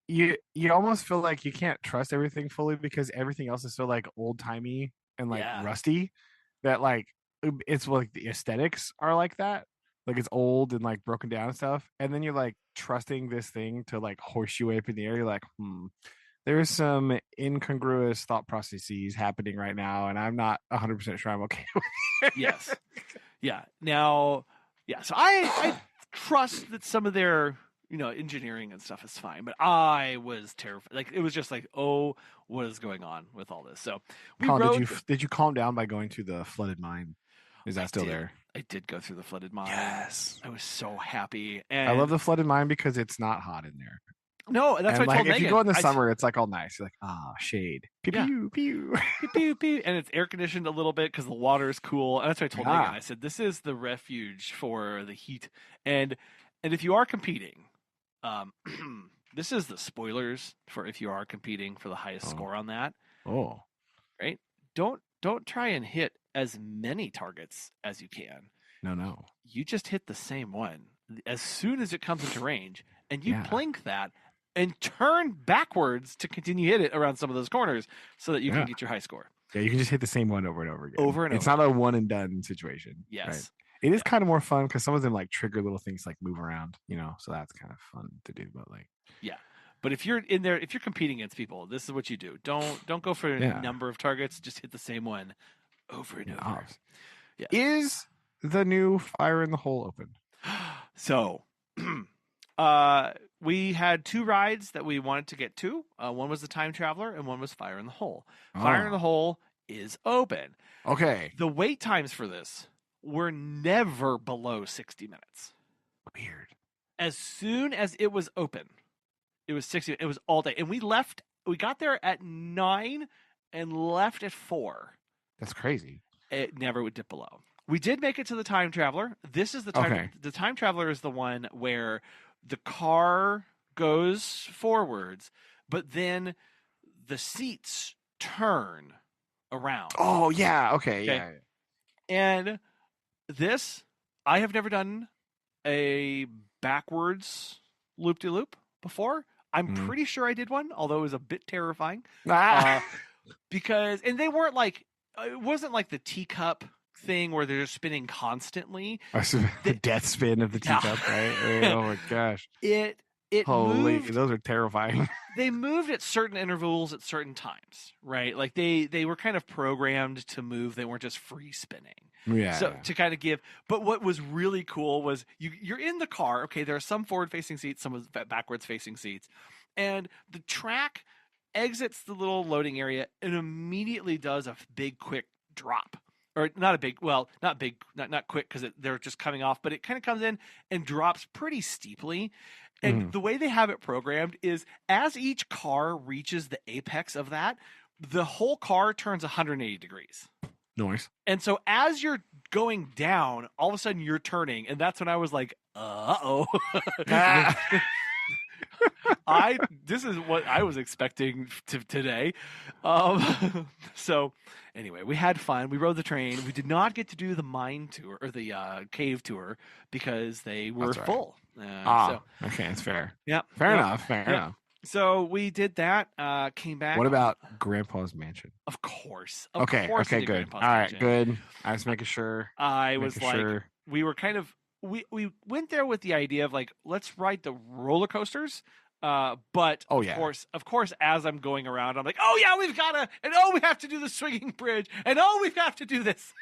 S2: you almost feel like you can't trust everything fully because everything else is so old timey and rusty that it's the aesthetics are like that. It's old and broken down and stuff. And then you're trusting this thing to horse you way up in the air. You're like, there's some incongruous thought processes happening right now, and I'm not 100% sure I'm okay with it.
S1: Yes. Yeah. Now, so I trust that some of their, engineering and stuff is fine, but I was terrified. It was just what is going on with all this? So
S2: did you calm down by going to the flooded mine? Is that still there?
S1: I did go through the flooded mine.
S2: Yes.
S1: I was so happy. And
S2: I love the flooded mine because it's not hot in there.
S1: No, that's what I told Megan.
S2: If you go in the summer, it's all nice. You're shade. Pew, pew, pew.
S1: Pew, pew, pew. And it's air conditioned a little bit because the water is cool. And that's what I told Megan. I said, this is the refuge for the heat. And if you are competing, this is the spoilers for if you are competing for the highest score on that.
S2: Oh.
S1: Right? Don't try and hit as many targets as you can.
S2: No.
S1: You just hit the same one as soon as it comes into range, and you
S2: Yeah.
S1: plink that and turn backwards to continue hit it around some of those corners so that you can get your high score.
S2: Yeah, you can just hit the same one over and over again.
S1: Over and
S2: it's
S1: over.
S2: Not a one and done situation.
S1: Yes.
S2: Right? It is kind of more fun because some of them like trigger little things like move around, so that's kind of fun to do. But like,
S1: yeah. But if you're in there, if you're competing against people, this is what you do. Don't go for a number of targets. Just hit the same one over and over.
S2: Yeah. Is the new Fire in the Hole open?
S1: So, we had 2 rides that we wanted to get to. One was the Time Traveler, and one was Fire in the Hole. Fire in the Hole is open.
S2: Okay.
S1: The wait times for this were never below 60 minutes.
S2: Weird.
S1: As soon as it was open, it was 60. It was all day, and we got there at 9 and left at 4.
S2: That's crazy.
S1: It never would dip below. We did make it to the Time Traveler. This is the time.
S2: Okay.
S1: The Time Traveler is the one where the car goes forwards, but then the seats turn around.
S2: Oh yeah. Okay. Yeah.
S1: And this, I have never done a backwards loop-de-loop before. I'm pretty sure I did one, although it was a bit terrifying. Because they weren't like, it wasn't like the teacup thing where they're just spinning constantly.
S2: The death spin of the teacup, right? Oh my gosh.
S1: It
S2: holy
S1: moved,
S2: those are terrifying.
S1: They moved at certain intervals at certain times, right? Like they were kind of programmed to move. They weren't just free spinning.
S2: Yeah.
S1: So to kind of give, but what was really cool was you're in the car. Okay, there are some forward facing seats, some backwards facing seats, and the track exits the little loading area and immediately does a big quick drop. Or not a big, well, not big, not quick because they're just coming off, but it kind of comes in and drops pretty steeply. And the way they have it programmed is as each car reaches the apex of that, the whole car turns 180 degrees.
S2: Nice.
S1: And so as you're going down, all of a sudden you're turning. And that's when I was like, uh-oh. This is what I was expecting today. So anyway, we had fun. We rode the train. We did not get to do the mine tour or the cave tour because they were full.
S2: Okay, that's fair.
S1: Yeah,
S2: fair enough.
S1: So we did that. Came back.
S2: What about Grandpa's mansion?
S1: Of course.
S2: Okay, good. All right, good. I was making sure.
S1: We were kind of we went there with the idea of like, let's ride the roller coasters. But of course, as I'm going around, I'm like, oh yeah, we've gotta, and oh, we have to do the swinging bridge, and oh, we have to do this.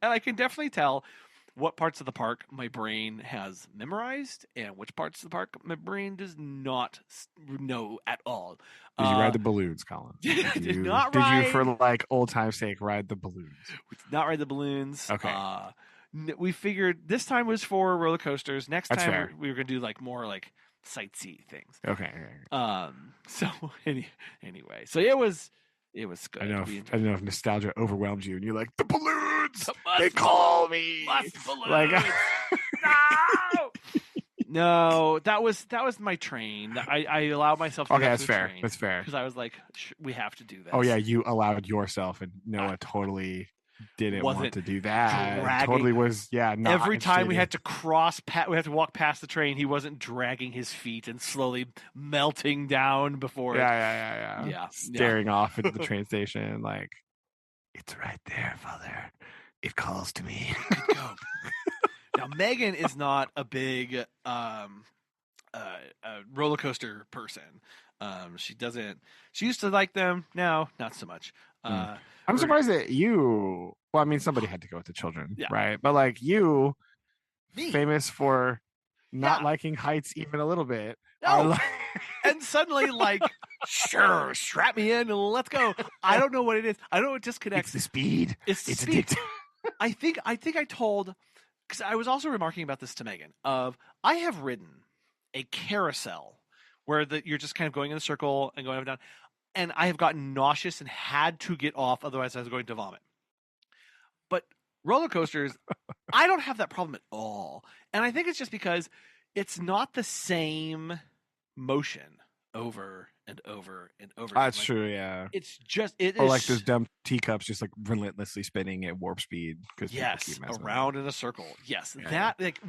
S1: And I can definitely tell what parts of the park my brain has memorized and which parts of the park my brain does not know at all.
S2: Did you ride the balloons, Collin?
S1: Did you,
S2: did you, for like old time's sake, ride the balloons?
S1: We did not ride the balloons.
S2: Okay.
S1: We figured this time was for roller coasters. Next
S2: That's
S1: time
S2: fair.
S1: we were gonna do like more like sightsee things.
S2: Okay.
S1: So anyway, so it was good.
S2: I don't know if nostalgia overwhelmed you and you're like, the balloons, they call me.
S1: Balloons.
S2: Like,
S1: no, that was my train. I allowed myself to
S2: okay, that's fair. That's fair.
S1: Because I was like, we have to do this.
S2: Oh yeah, you allowed yourself, and Noah totally didn't want to do that.
S1: Dragging.
S2: Totally was, not
S1: every time we
S2: interested.
S1: had to we had to walk past the train, he wasn't dragging his feet and slowly melting down before
S2: Yeah. Staring off into the train station like, it's right there, Father. It calls to me.
S1: Go. Now Megan is not a big roller coaster person. She used to like them. Now, not so much.
S2: I'm surprised that you. Well, I mean, somebody had to go with the children, right? But like you, famous for not liking heights even a little bit.
S1: No. And suddenly, like, sure, strap me in and let's go. I don't know what it is. I don't know what disconnects.
S2: It's the speed.
S1: It's speed. Addictive. I think I told, because I was also remarking about this to Megan. I have ridden a carousel where you're just kind of going in a circle and going up and down. And I have gotten nauseous and had to get off, otherwise I was going to vomit. But roller coasters, I don't have that problem at all. And I think it's just because it's not the same motion over and over and over.
S2: That's true, yeah.
S1: It's just it
S2: or
S1: is
S2: like those dumb teacups just like relentlessly spinning at warp speed because
S1: yes, around in a circle. Yes, that like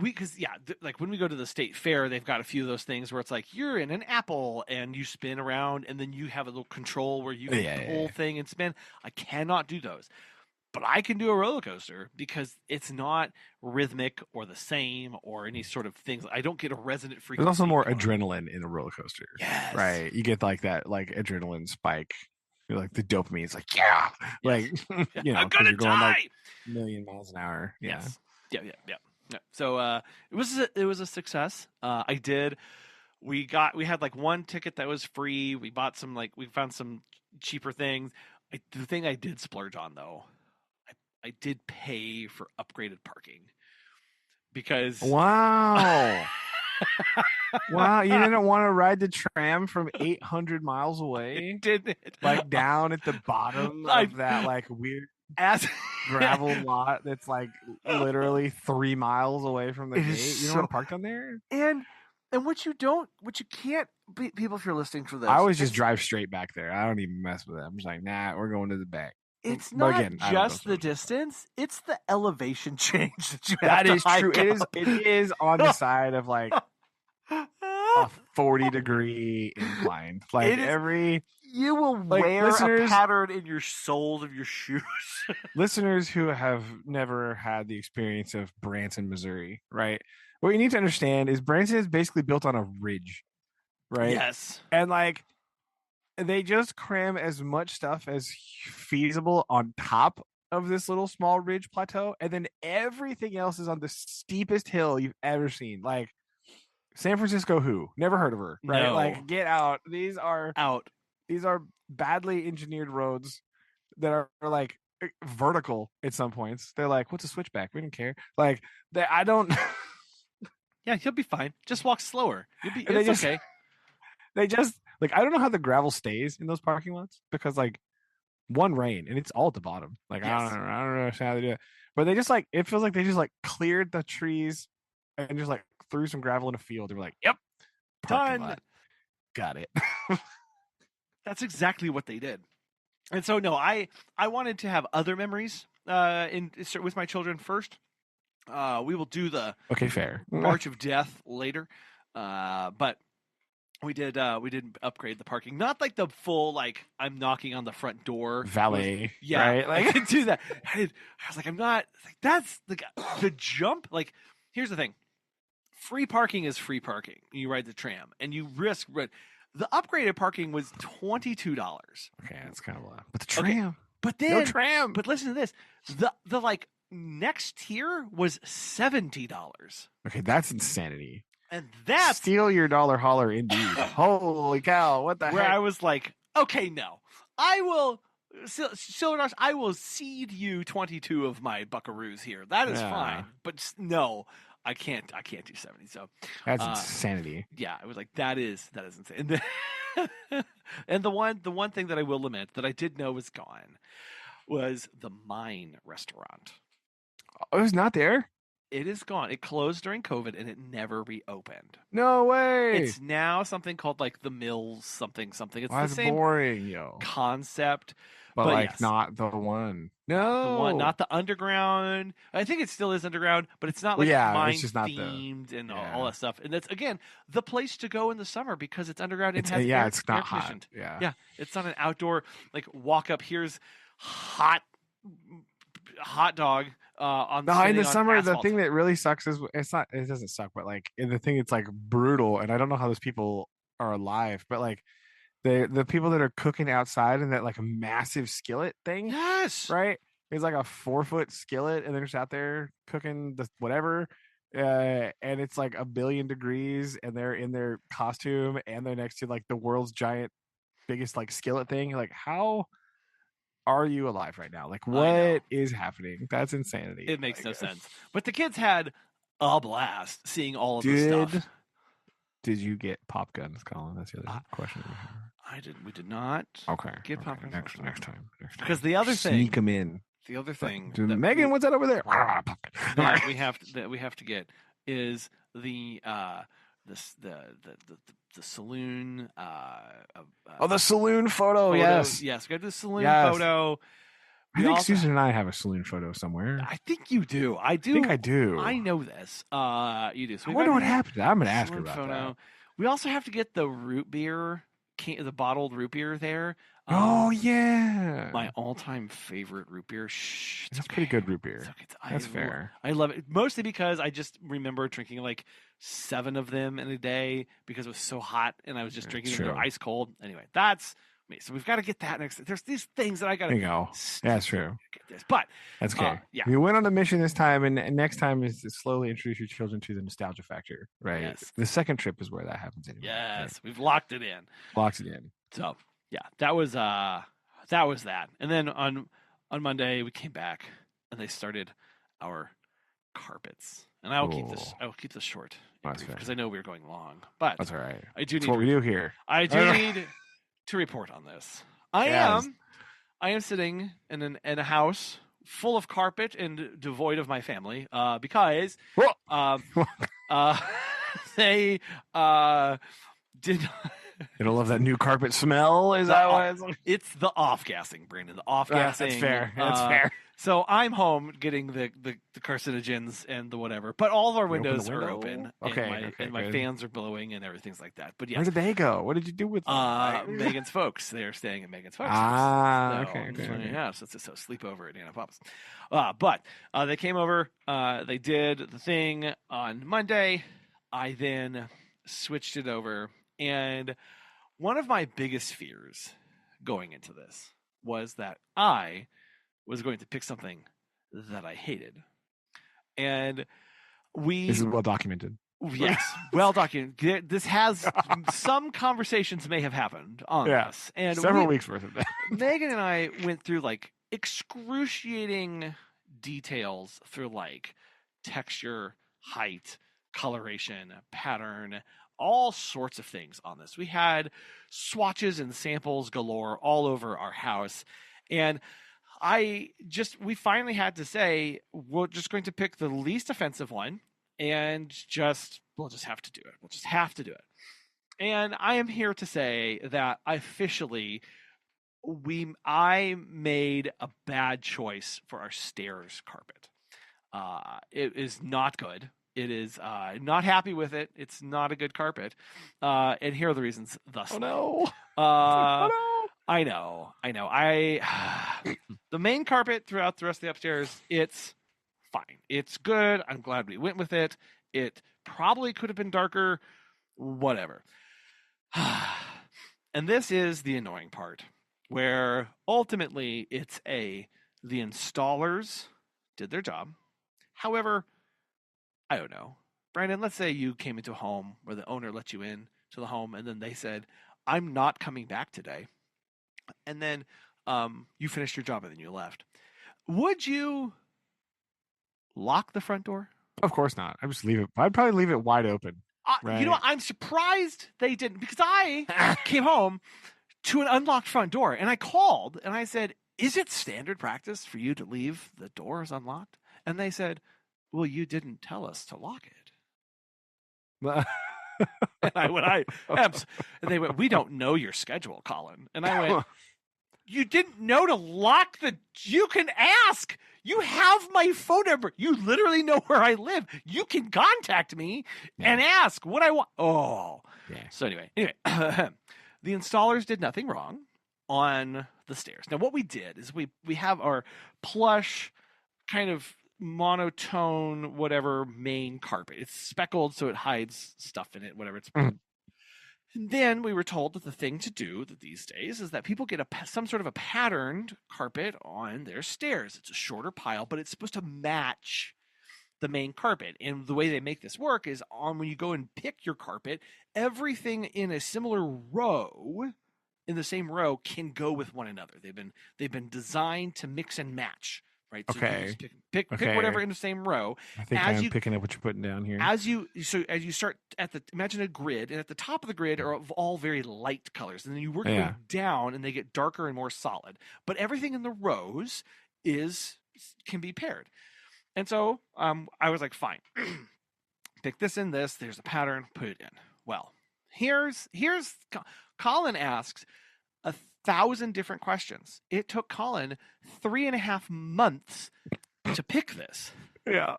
S1: like when we go to the state fair, they've got a few of those things where it's like you're in an apple and you spin around, and then you have a little control where you can pull thing and spin. I cannot do those. But I can do a roller coaster because it's not rhythmic or the same or any sort of things. I don't get a resonant frequency.
S2: There's also more adrenaline in a roller coaster.
S1: Yes.
S2: Right. You get like that like adrenaline spike. You're like the dopamine is like, like you know,
S1: I'm gonna
S2: you're going
S1: die!
S2: like 1,000,000 miles an hour. Yeah.
S1: Yes. Yeah. So it was a success. We had like one ticket that was free. We bought some we found some cheaper things. The thing I did splurge on though, I did pay for upgraded parking because
S2: wow. Wow, you didn't want to ride the tram from 800 miles away?
S1: Didn't it?
S2: Like down at the bottom of that like weird gravel lot that's like literally 3 miles away from the gate. You don't want to park down there?
S1: And what you can't, people, if you're listening to this,
S2: I always just drive straight back there. I don't even mess with it. I'm just like, nah, we're going to the back.
S1: It's not just the distance; it's the elevation change that you have.
S2: That is true.
S1: Out.
S2: It is on the side of like a 40-degree incline. Like
S1: you will wear a pattern in your soles of your shoes.
S2: Listeners who have never had the experience of Branson, Missouri, right? What you need to understand is Branson is basically built on a ridge, right?
S1: Yes,
S2: and like. They just cram as much stuff as feasible on top of this little small ridge plateau, and then everything else is on the steepest hill you've ever seen. Like San Francisco, who never heard of her, right?
S1: No.
S2: Like get out. These are badly engineered roads that are like vertical at some points. They're like, what's a switchback? We don't care. Like I don't.
S1: Yeah, you'll be fine. Just walk slower. Okay.
S2: They just. Like, I don't know how the gravel stays in those parking lots because, like, one rain and it's all at the bottom. Like, yes. I don't know how they do it. But they just, like, it feels like they just, like, cleared the trees and just, like, threw some gravel in a field. They were like, yep,
S1: done.
S2: Got it.
S1: That's exactly what they did. And so, no, I wanted to have other memories with my children first. We will do the
S2: fair
S1: March of Death later. But we did upgrade the parking, not like the full like I'm knocking on the front door
S2: valet.
S1: Right? Like I could do that. I was like, I'm not like that's the jump. Like here's the thing, free parking is free parking. You ride the tram and you risk. The upgraded parking was $22.
S2: Okay, that's kind of a lot. But the tram.
S1: Okay. But then
S2: no tram.
S1: But listen to this. The like next tier was $70.
S2: Okay, that's insanity.
S1: And that's
S2: steal your dollar holler indeed. Holy cow! What the heck?
S1: Where I was like, okay, no, I will, Silver I will cede you 22 of my buckaroos here. That is fine, but no, I can't do 70. So
S2: that's insanity.
S1: Yeah, I was like, that is insane. And the one thing that I will lament that I did know was gone was the Mine restaurant.
S2: Oh, it was not there.
S1: It is gone. It closed during COVID and it never reopened.
S2: No way.
S1: It's now something called like the Mills something. It's
S2: the same
S1: boring, concept.
S2: But like yes. Not the one. No.
S1: Not the underground. I think it still is underground, but it's not like mine themed and all that stuff. And that's again the place to go in the summer because it's underground and has
S2: it's not hot.
S1: Yeah. It's not an outdoor like walk up. Here's hot dog.
S2: In the summer,
S1: asphalt.
S2: The thing that really sucks is it doesn't suck, but like the thing it's like brutal, and I don't know how those people are alive, but like the people that are cooking outside in that like massive skillet thing,
S1: yes,
S2: right? It's like a 4-foot skillet, and they're just out there cooking the whatever, and it's like 1,000,000,000 degrees, and they're in their costume, and they're next to like the world's biggest like skillet thing. You're like, how are you alive right now? Like, what is happening? That's insanity.
S1: It makes no sense. But the kids had a blast seeing all of this stuff.
S2: Did you get pop guns, Colin? That's the other question.
S1: We did not.
S2: Okay.
S1: Get pop guns
S2: next time.
S1: Because the other thing,
S2: sneak them in.
S1: The other thing,
S2: Megan, what's that over there?
S1: that we have to get is the saloon.
S2: The saloon photo. Yes.
S1: We got the saloon
S2: Yes.
S1: photo.
S2: I think Susan and I have a saloon photo somewhere.
S1: I think you do. I do.
S2: I think I do.
S1: I know this. You do. So
S2: I wonder what happened. I'm going to ask her about that.
S1: We also have to get the root beer, the bottled root beer there.
S2: Oh, yeah.
S1: My all-time favorite root beer.
S2: That's pretty good root beer. That's fair.
S1: I love it. Mostly because I just remember drinking like 7 of them in a day because it was so hot and I was just drinking them. They're ice cold. Anyway, that's me. So we've got to get that next. There's these things that I got to
S2: go. That's true.
S1: Get this. But
S2: that's okay.
S1: Yeah.
S2: We went on a mission this time, and next time is to slowly introduce your children to the nostalgia factor. Right.
S1: Yes.
S2: The second trip is where that happens anyway.
S1: Yes.
S2: Right?
S1: We've locked it in. So yeah, that was that. And then on Monday we came back and they started our carpets. And I will keep this short because I know we're going long. But
S2: that's all right.
S1: That's
S2: what we do here.
S1: I do need to report on this. I am sitting in a house full of carpet and devoid of my family because they did not.
S2: You don't love that new carpet smell? Is that what it's like?
S1: It's the off-gassing, Brandon. The off-gassing.
S2: That's fair. That's fair.
S1: So I'm home getting the carcinogens and the whatever, but all of our windows are open. And my fans are blowing and everything's like that. But yes.
S2: Where did they go? What did you do with them?
S1: Megan's folks. They are staying at Megan's folks.
S2: Okay.
S1: Yeah, so it's a sleepover at Nana Pop's. But they came over. They did the thing on Monday. I then switched it over. And one of my biggest fears going into this was that I was going to pick something that I hated. And
S2: this is well documented.
S1: Yes, well documented. This has some conversations may have happened on this. And
S2: several weeks worth of that.
S1: Megan and I went through like excruciating details through like texture, height, coloration, pattern, all sorts of things on this. We had swatches and samples galore all over our house. And we finally had to say, we're just going to pick the least offensive one and we'll just have to do it. We'll just have to do it. And I am here to say that officially I made a bad choice for our stairs carpet. It is not good. It is not happy with it. It's not a good carpet. And here are the reasons thus.
S2: Oh, no.
S1: Oh, no. I know. The main carpet throughout the rest of the upstairs, it's fine. It's good. I'm glad we went with it. It probably could have been darker. Whatever. And this is the annoying part, where ultimately it's the installers did their job. However, I don't know. Brandon, let's say you came into a home where the owner let you in to the home and then they said, I'm not coming back today. And then you finished your job and then you left. Would you lock the front door?
S2: Of course not. I'd probably leave it wide open.
S1: Right? You know what? I'm surprised they didn't, because I came home to an unlocked front door and I called and I said, is it standard practice for you to leave the doors unlocked? And they said, well, you didn't tell us to lock it. And they went, we don't know your schedule, Collin. And I went, you didn't know to lock you can ask. You have my phone number. You literally know where I live. You can contact me and ask what I want. Oh. Yeah. So anyway, the installers did nothing wrong on the stairs. Now, what we did is we have our plush kind of monotone whatever main carpet. It's speckled so it hides stuff in it, whatever it's and then we were told that the thing to do these days is that people get some sort of a patterned carpet on their stairs. It's a shorter pile, but it's supposed to match the main carpet. And the way they make this work is when you go and pick your carpet, everything in a similar row, in the same row, can go with one another. They've been designed to mix and match. Right. So
S2: okay.
S1: Pick whatever in the same row.
S2: I think I'm picking up what you're putting down here.
S1: As you start imagine a grid, and at the top of the grid are all very light colors, and then you work your way down, and they get darker and more solid. But everything in the rows can be paired. And so I was like, fine, pick this and this. There's a pattern. Put it in. Well, Here's Collin asks 1,000 different questions. It took Collin 3.5 months to pick this.
S2: Yeah.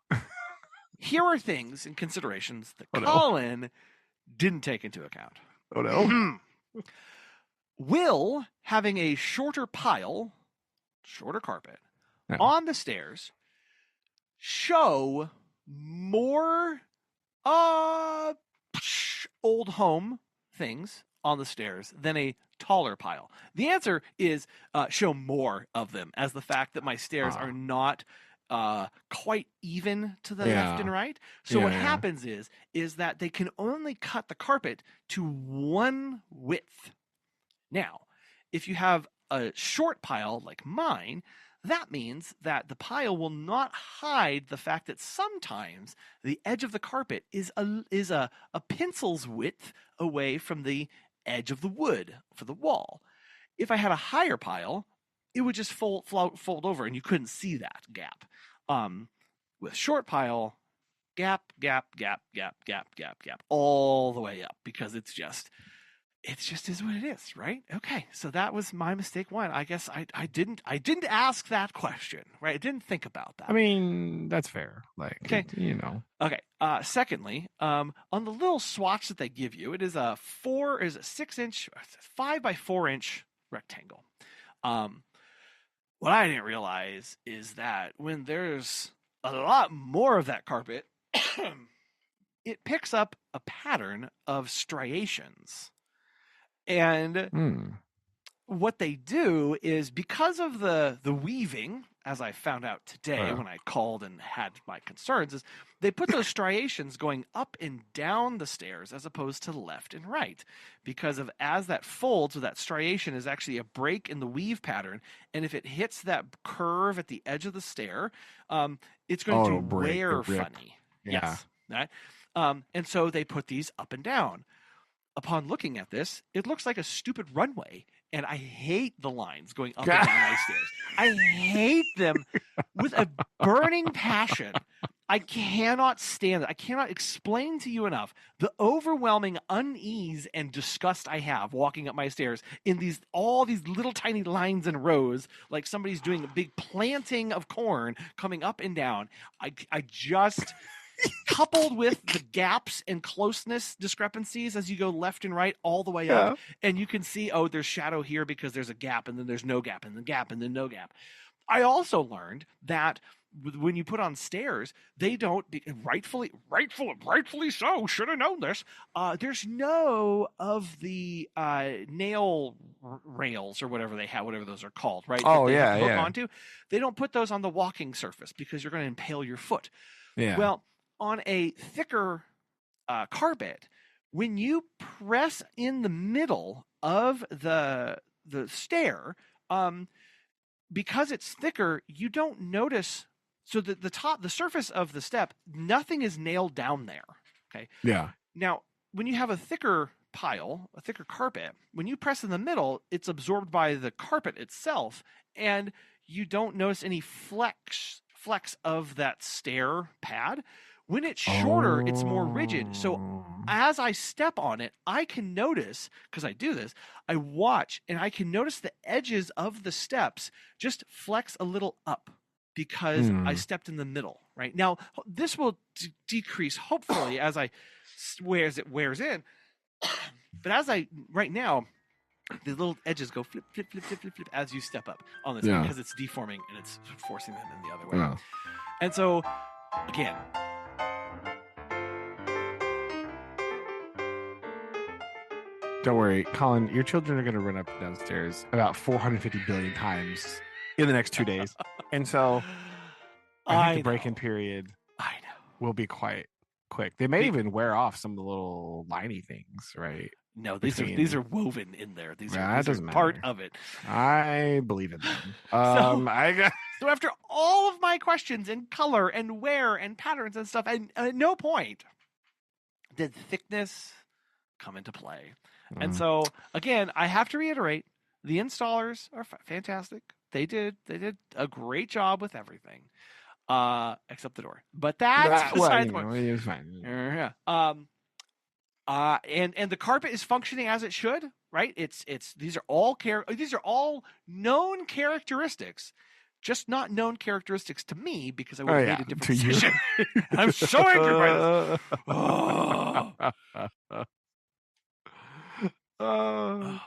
S1: Here are things and considerations that Collin didn't take into account.
S2: Oh no.
S1: Will having a shorter carpet on the stairs show more old home things on the stairs than a taller pile? The answer is show more of them, as the fact that my stairs are not quite even to the left and right. So what happens is that they can only cut the carpet to one width. Now, if you have a short pile like mine, that means that the pile will not hide the fact that sometimes the edge of the carpet is a pencil's width away from the edge of the wood for the wall. If I had a higher pile, it would just fold over and you couldn't see that gap. With short pile, gap, all the way up, because it's just is what it is, right? Okay, so that was my mistake one. I guess I didn't ask that question, right? I didn't think about that.
S2: I mean, that's fair. Like,
S1: okay. Okay. Secondly, on the little swatch that they give you, it is a 6-inch, 5 by 4 inch rectangle. What I didn't realize is that when there's a lot more of that carpet, it picks up a pattern of striations. And what they do is, because of the weaving, as I found out today when I called and had my concerns, is they put those striations going up and down the stairs as opposed to left and right, because of as that folds, so that striation is actually a break in the weave pattern, and if it hits that curve at the edge of the stair, it's going to wear funny.
S2: Yeah.
S1: Yes, right? And so they put these up and down. Upon looking at this, it looks like a stupid runway, and I hate the lines going up and down my stairs. I hate them with a burning passion. I cannot stand it. I cannot explain to you enough the overwhelming unease and disgust I have walking up my stairs in all these little tiny lines and rows, like somebody's doing a big planting of corn coming up and down. I just... coupled with the gaps and closeness discrepancies as you go left and right all the way up, and you can see, there's shadow here because there's a gap, and then there's no gap, and then gap, and then no gap. I also learned that when you put on stairs, they don't, rightfully so, should have known this, there's no of the nail rails or whatever they have, whatever those are called, right?
S2: Oh,
S1: that they hook onto. They don't put those on the walking surface because you're going to impale your foot.
S2: Yeah.
S1: Well, on a thicker carpet, when you press in the middle of the stair, because it's thicker, you don't notice. So the surface of the step, nothing is nailed down there. Okay.
S2: Yeah.
S1: Now, when you have a thicker pile, a thicker carpet, when you press in the middle, it's absorbed by the carpet itself, and you don't notice any flex of that stair pad. When it's shorter, it's more rigid. So as I step on it, I can notice, because I do this, I watch, and I can notice the edges of the steps just flex a little up because I stepped in the middle, right? Now, this will decrease, hopefully, as it wears in. But right now, the little edges go flip, flip, flip, flip, flip, flip as you step up on this because it's deforming and it's forcing them in the other way. Yeah. And so, again...
S2: Don't worry, Collin, your children are going to run up and downstairs about 450 billion times in the next 2 days. And so I think the break-in period will be quite quick. They may even wear off some of the little liney things, right?
S1: No, these are woven in there. These are part of it.
S2: I believe in them.
S1: So after all of my questions and color and wear and patterns and stuff, and at no point did thickness come into play. And so, again, I have to reiterate, the installers are fantastic. They did a great job with everything, except the door. But that's beside the point.
S2: It's fine.
S1: Yeah. And the carpet is functioning as it should, right? These are all known characteristics, just not known characteristics to me because I would have made a different decision. I'm so angry by
S2: this.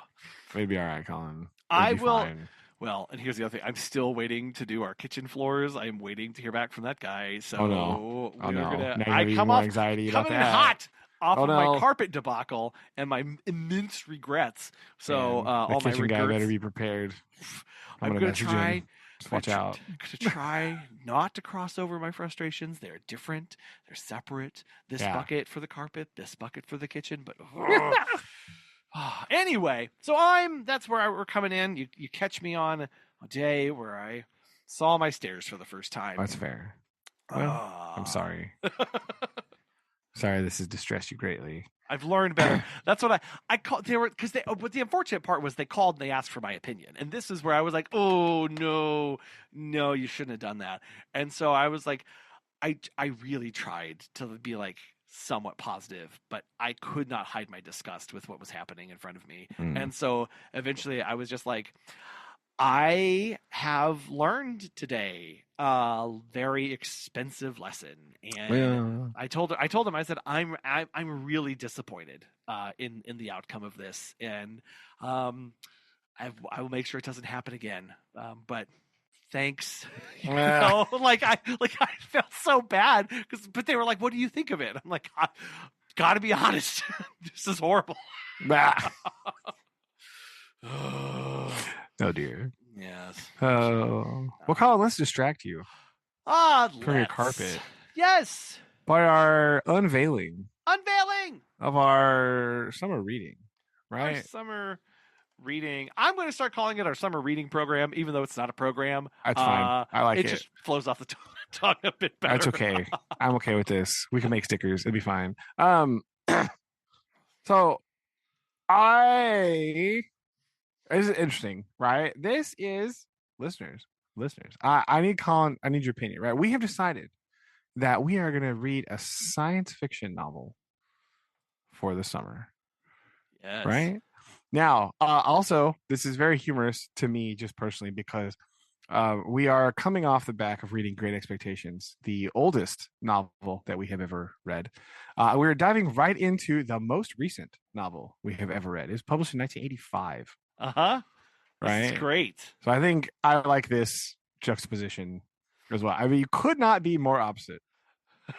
S2: Maybe all right, Colin.
S1: I will.
S2: Fine.
S1: Well, and here's the other thing. I'm still waiting to do our kitchen floors. I'm waiting to hear back from that guy. So
S2: we're
S1: gonna.
S2: I come off
S1: anxiety coming in hot off of my carpet debacle and my immense regrets. So all my
S2: kitchen guy better be prepared.
S1: I'm gonna try.
S2: Watch out.
S1: I'm gonna try not to cross over my frustrations. They're different. They're separate. This bucket for the carpet. This bucket for the kitchen. But. Anyway, so that's where we're coming in. You catch me on a day where I saw my stairs for the first time.
S2: That's fair. Well, I'm sorry. Sorry, this has distressed you greatly.
S1: I've learned better. That's what I called. But the unfortunate part was they called and they asked for my opinion, and this is where I was like, oh no, you shouldn't have done that. And so I was like, I really tried to be like somewhat positive, but I could not hide my disgust with what was happening in front of me. And so eventually I was just like, I have learned today a very expensive lesson. And I told him, I said, I'm really disappointed in the outcome of this. And I will make sure it doesn't happen again. But thanks. I felt so bad but they were like, what do you think of it? I'm like, gotta be honest. This is horrible.
S2: Oh dear.
S1: Yes.
S2: Oh. Well, Colin, let's distract you from your carpet.
S1: Yes.
S2: By our unveiling of our summer reading, right?
S1: Our summer reading. I'm going to start calling it our summer reading program, even though it's not a program.
S2: That's fine. I like it.
S1: It just flows off the tongue a bit better.
S2: That's okay. I'm okay with this. We can make stickers. It'd be fine. So this is interesting, right? This is listeners. I need Colin. I need your opinion, right? We have decided that we are going to read a science fiction novel for the summer.
S1: Yes.
S2: Right? Now, also, this is very humorous to me just personally because we are coming off the back of reading Great Expectations, the oldest novel that we have ever read. We're diving right into the most recent novel we have ever read. It was published in 1985.
S1: Uh-huh.
S2: Right?
S1: This is great.
S2: So I think I like this juxtaposition as well. I mean, you could not be more opposite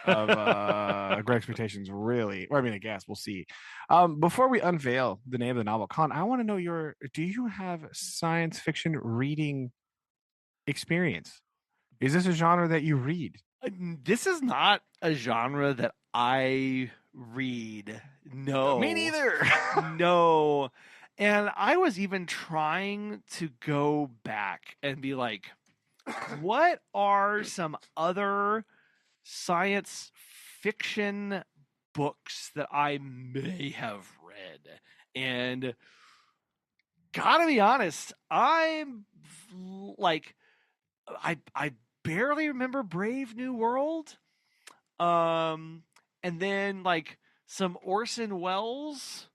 S2: of Great Expectations, really. Or, I mean, I guess we'll see. Before we unveil the name of the novel, Colin, I want to know do you have science fiction reading experience? Is this a genre that you read?
S1: This is not a genre that I read. No.
S2: Me neither.
S1: No. And I was even trying to go back and be like, what are some other science fiction books that I may have read? And gotta be honest, I'm like, I barely remember Brave New World. And then like some Orson Welles,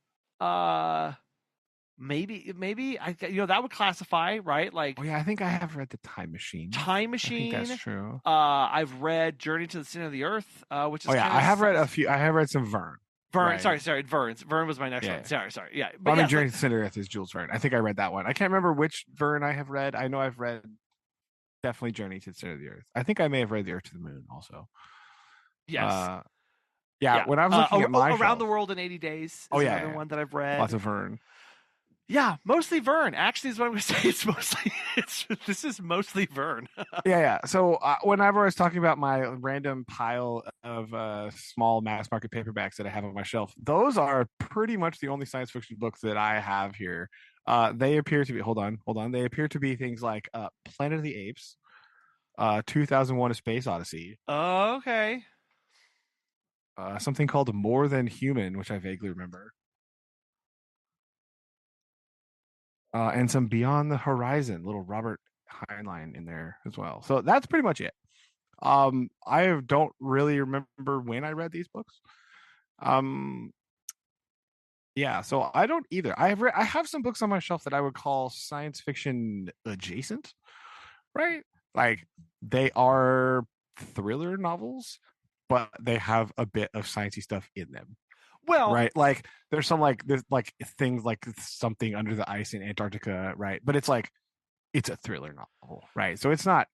S1: maybe that would classify, right? Like,
S2: oh yeah, I think I have read the Time Machine.
S1: I think
S2: that's true.
S1: I've read Journey to the Center of the Earth, which is
S2: I have read a few. I have read some Verne.
S1: Right. Sorry, Verne was my next one. Sorry. Yeah.
S2: But Journey to the Center of the Earth is Jules Verne. I think I read that one. I can't remember which Verne I have read. I know I've read definitely Journey to the Center of the Earth. I think I may have read The Earth to the Moon also.
S1: Yes.
S2: When I was looking at my
S1: Around the World in 80 Days is another one that I've read.
S2: Lots of Verne.
S1: Yeah, mostly Verne. Actually, is what I'm going to say. This is mostly Verne.
S2: Yeah. So whenever I was talking about my random pile of small mass market paperbacks that I have on my shelf, those are pretty much the only science fiction books that I have here. They appear to be. Hold on. They appear to be things like Planet of the Apes, 2001: A Space Odyssey.
S1: Oh, okay.
S2: Something called More Than Human, which I vaguely remember. And some Beyond the Horizon, little Robert Heinlein in there as well. So that's pretty much it. I don't really remember when I read these books. Yeah, so I don't either. I have some books on my shelf that I would call science fiction adjacent, right? Like they are thriller novels, but they have a bit of sciencey stuff in them.
S1: Well,
S2: right? Like there's like things like something under the ice in Antarctica, right? But it's a thriller novel, right? So it's not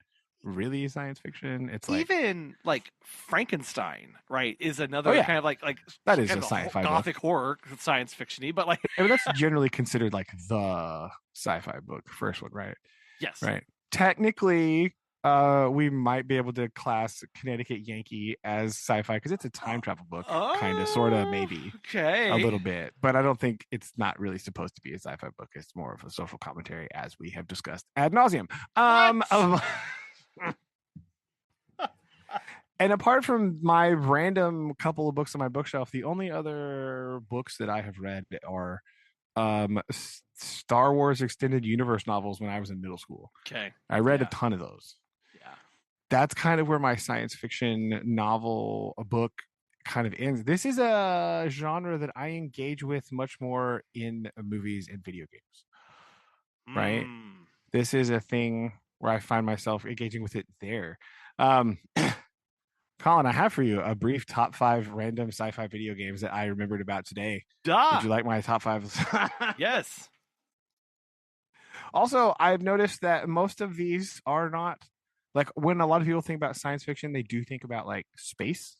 S2: really science fiction. It's like
S1: even like Frankenstein, right, is
S2: oh
S1: another
S2: yeah,
S1: kind of like
S2: that is
S1: kind
S2: a
S1: of
S2: sci-fi
S1: gothic
S2: book.
S1: horror science fiction-y, but like
S2: I mean, that's generally considered like the sci-fi book, first one, right?
S1: yes,
S2: Right. Technically, we might be able to class Connecticut Yankee as sci-fi because it's a time travel book, kind of, sort of, maybe a
S1: okay,
S2: little bit, but I don't think it's not really supposed to be a sci-fi book. It's more of a social commentary, as we have discussed ad nauseum.
S1: what?
S2: And apart from my random couple of books on my bookshelf, the only other books that I have read are Star Wars extended universe novels when I was in middle school.
S1: Okay,
S2: I read a ton of those.
S1: Yeah,
S2: That's kind of where my science fiction novel a book kind of ends. This is a genre that I engage with much more in movies and video games. Right? This is a thing where I find myself engaging with it there. Colin, I have for you a brief top 5 random sci-fi video games that I remembered about today. Would you like my top 5?
S1: Yes.
S2: Also, I've noticed that most of these are not like when a lot of people think about science fiction, they do think about like space.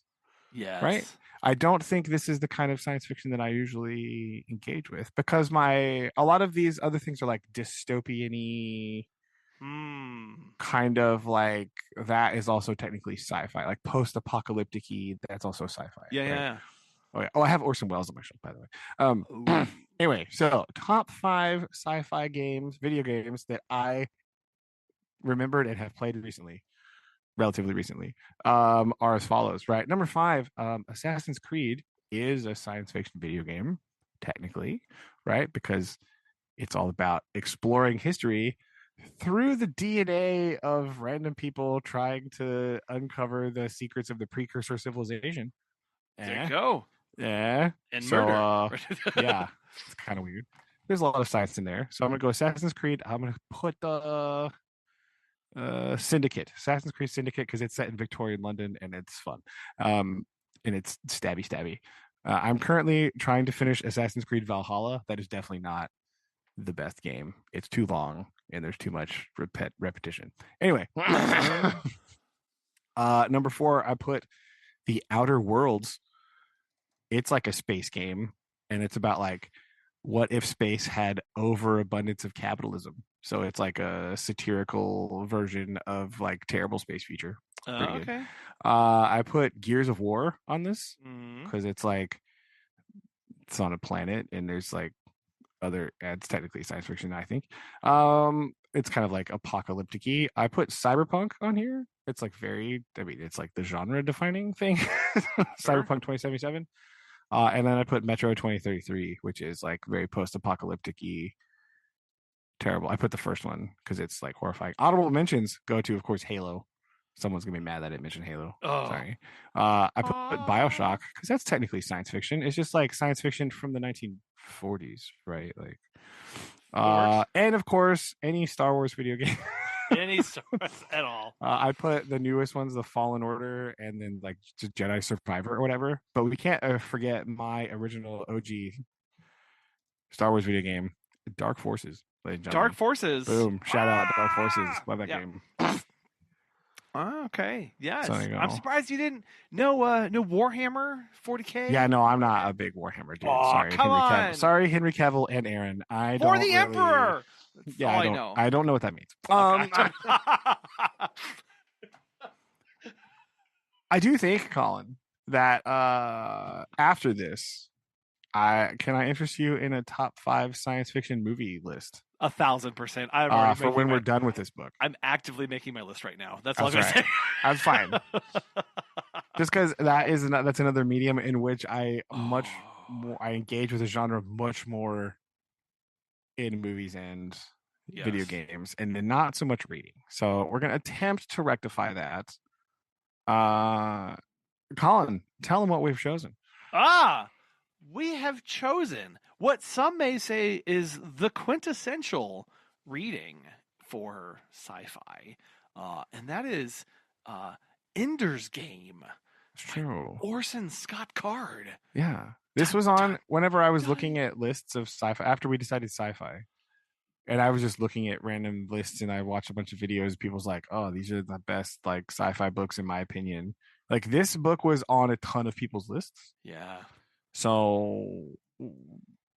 S1: Yes.
S2: Right? I don't think this is the kind of science fiction that I usually engage with because a lot of these other things are like dystopian-y, kind of like that is also technically sci-fi, like post-apocalyptic-y. That's also sci-fi.
S1: Yeah,
S2: right?
S1: yeah.
S2: Oh yeah. Oh, I have Orson Welles on my shelf, by the way. Anyway, so top 5 sci-fi games, video games that I remembered and have played relatively recently, are as follows. Right, number 5, Assassin's Creed is a science fiction video game, technically, right? Because it's all about exploring history through the DNA of random people trying to uncover the secrets of the precursor civilization.
S1: There you go.
S2: Yeah.
S1: And
S2: so,
S1: murder.
S2: Yeah, it's kind of weird. There's a lot of science in there. So I'm gonna go Assassin's Creed. I'm gonna put the Syndicate, Assassin's Creed Syndicate, because it's set in Victorian London and it's fun. And it's stabby. I'm currently trying to finish Assassin's Creed Valhalla. That is definitely not the best game. It's too long and there's too much repetition. Anyway, number 4, I put The Outer Worlds. It's like a space game, and it's about like what if space had overabundance of capitalism. So it's like a satirical version of like Terrible Space Future. Pretty good.
S1: Okay.
S2: I put Gears of War on this because it's on a planet and there's like it's technically science fiction, I think. It's kind of like apocalyptic-y. I put Cyberpunk on here. It's like it's like the genre defining thing. Cyberpunk 2077. And then I put Metro 2033, which is like very post-apocalyptic-y, terrible. I put the first one because it's like horrifying. Honorable mentions go to, of course, Halo. Someone's gonna be mad that I didn't mention Halo.
S1: Oh.
S2: Sorry. I put BioShock because that's technically science fiction. It's just like science fiction from the 1940s, right? Like, and of course, any Star Wars video game.
S1: Any Star Wars at all.
S2: I put the newest ones, the Fallen Order, and then like Jedi Survivor or whatever. But we can't forget my original OG Star Wars video game, Dark Forces.
S1: Dark Forces.
S2: Boom! Shout out Dark Forces. Love that game.
S1: Okay. Yes.
S2: So
S1: I'm surprised you didn't know Warhammer 40K.
S2: Yeah, no, I'm not a big Warhammer dude. Sorry,
S1: come on.
S2: Sorry, Henry Cavill and Aaron. I
S1: For
S2: don't
S1: the
S2: really...
S1: Emperor. That's
S2: yeah,
S1: all I know.
S2: I don't know what that means. I do think, Colin, that after this, can I interest you in a top 5 science fiction movie list?
S1: 1,000%. I'm already
S2: for when we're done with this book.
S1: I'm actively making my list right now. That's all I'm gonna say.
S2: That's fine. Just because that's another medium in which I engage with a genre much more in movies and video games, and then not so much reading. So we're gonna attempt to rectify that. Colin, tell them what we've chosen.
S1: We have chosen what some may say is the quintessential reading for sci-fi, and that is Ender's Game.
S2: It's true.
S1: Orson Scott Card.
S2: Yeah. This was on whenever I was looking at lists of sci-fi after we decided sci-fi. And I was just looking at random lists and I watched a bunch of videos. People's like, oh, these are the best like sci-fi books in my opinion. Like this book was on a ton of people's lists.
S1: Yeah.
S2: So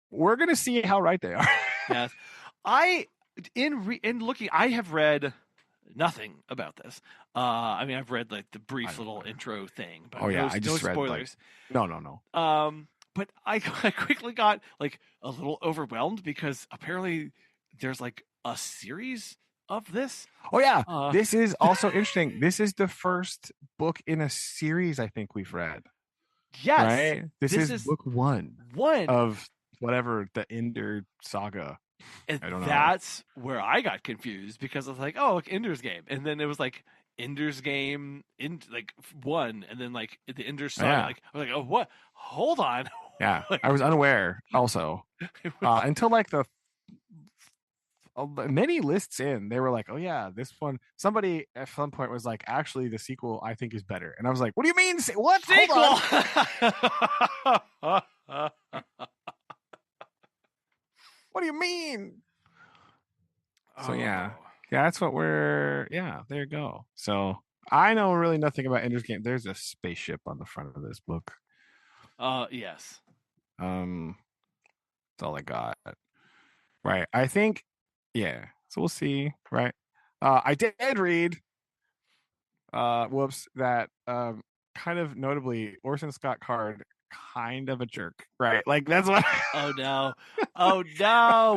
S2: we're gonna see how right they are.
S1: Yes. In looking, I have read nothing about this. I mean, I've read like the brief little intro thing, but
S2: I just read
S1: spoilers.
S2: Like, no.
S1: But I quickly got like a little overwhelmed because apparently there's like a series of this.
S2: Oh yeah, this is also interesting. This is the first book in a series I think we've read.
S1: Yes,
S2: right. This is book one of whatever the Ender saga.
S1: And that's where I got confused because I was like, oh, look, Ender's Game. And then it was like Ender's Game in like one, and then like the Ender's Saga.
S2: Yeah.
S1: Like I was like, oh, what? Hold on.
S2: Yeah. I was unaware also. Until like the many lists in, they were like, oh yeah, this one. Somebody at some point was like, actually the sequel I think is better. And I was like, what do you mean? What
S1: sequel?
S2: What do you mean? So yeah, that's what we're. Yeah, there you go. So I know really nothing about Ender's Game. There's a spaceship on the front of this book.
S1: Yes.
S2: That's all I got. Right. I think. Yeah. So we'll see. Right. I did read. That kind of notably Orson Scott Card. Kind of a jerk, right? Like that's what.
S1: Oh no!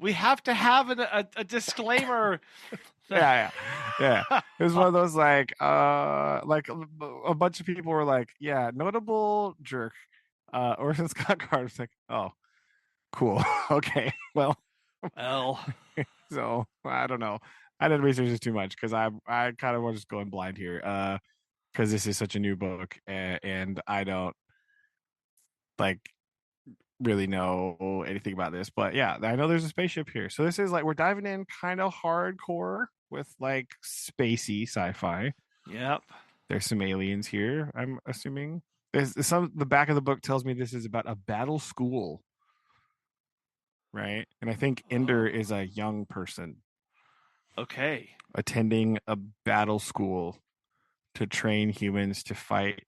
S1: We have to have a disclaimer.
S2: Yeah. It was one of those like a bunch of people were like, yeah, notable jerk. Orson Scott Card was like, oh, cool, okay, well. So I don't know. I didn't research this too much because I kind of was just going blind here. Because this is such a new book and I don't like really know anything about this, but yeah, I know there's a spaceship here. So this is like we're diving in kind of hardcore with like spacey sci-fi.
S1: Yep.
S2: There's some aliens here, I'm assuming. The back of the book tells me this is about a battle school. Right? And I think Ender is a young person.
S1: Okay.
S2: Attending a battle school to train humans to fight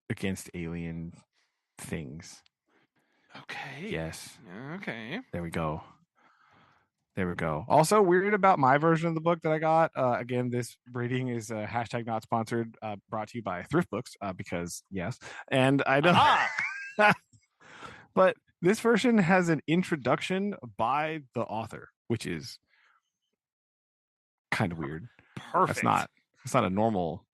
S2: against alien things.
S1: Okay.
S2: Yes.
S1: Okay.
S2: There we go. Also, weird about my version of the book that I got. Again, this reading is hashtag not sponsored, brought to you by Thrift Books, because yes. And I don't. But this version has an introduction by the author, which is kind of weird.
S1: Perfect.
S2: It's not a normal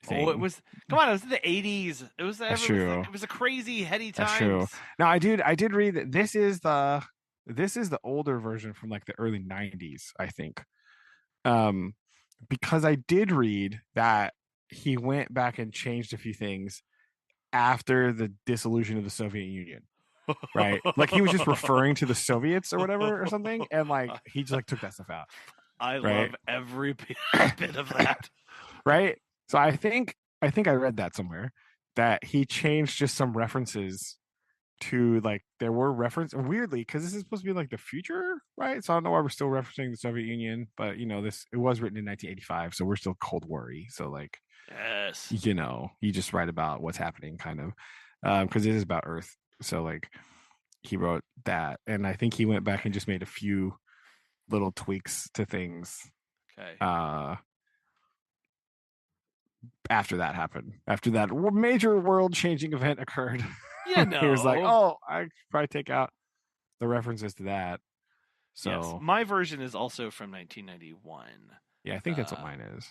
S2: thing.
S1: Oh, it was. Come on, it was in the 80s. It was.
S2: That's true.
S1: It was a crazy heady time.
S2: That's true. Now I did read that this is the older version from like the early 90s, I think. Because I did read that he went back and changed a few things after the dissolution of the Soviet Union. Right? Like he was just referring to the Soviets or whatever or something, and like he just like took that stuff out.
S1: I love every bit of that.
S2: Right? So I think I read that somewhere that he changed just some references to like there were reference weirdly because this is supposed to be like the future, right? So I don't know why we're still referencing the Soviet Union, but you know it was written in 1985, so we're still Cold War-y. So like,
S1: yes,
S2: you know, you just write about what's happening, kind of, because it is about Earth. So like, he wrote that, and I think he went back and just made a few little tweaks to things.
S1: Okay.
S2: After that happened, after that major world-changing event occurred,
S1: yeah, no,
S2: he was like, "Oh, I should probably take out the references to that." So
S1: yes, my version is also from 1991.
S2: Yeah, I think that's what mine is.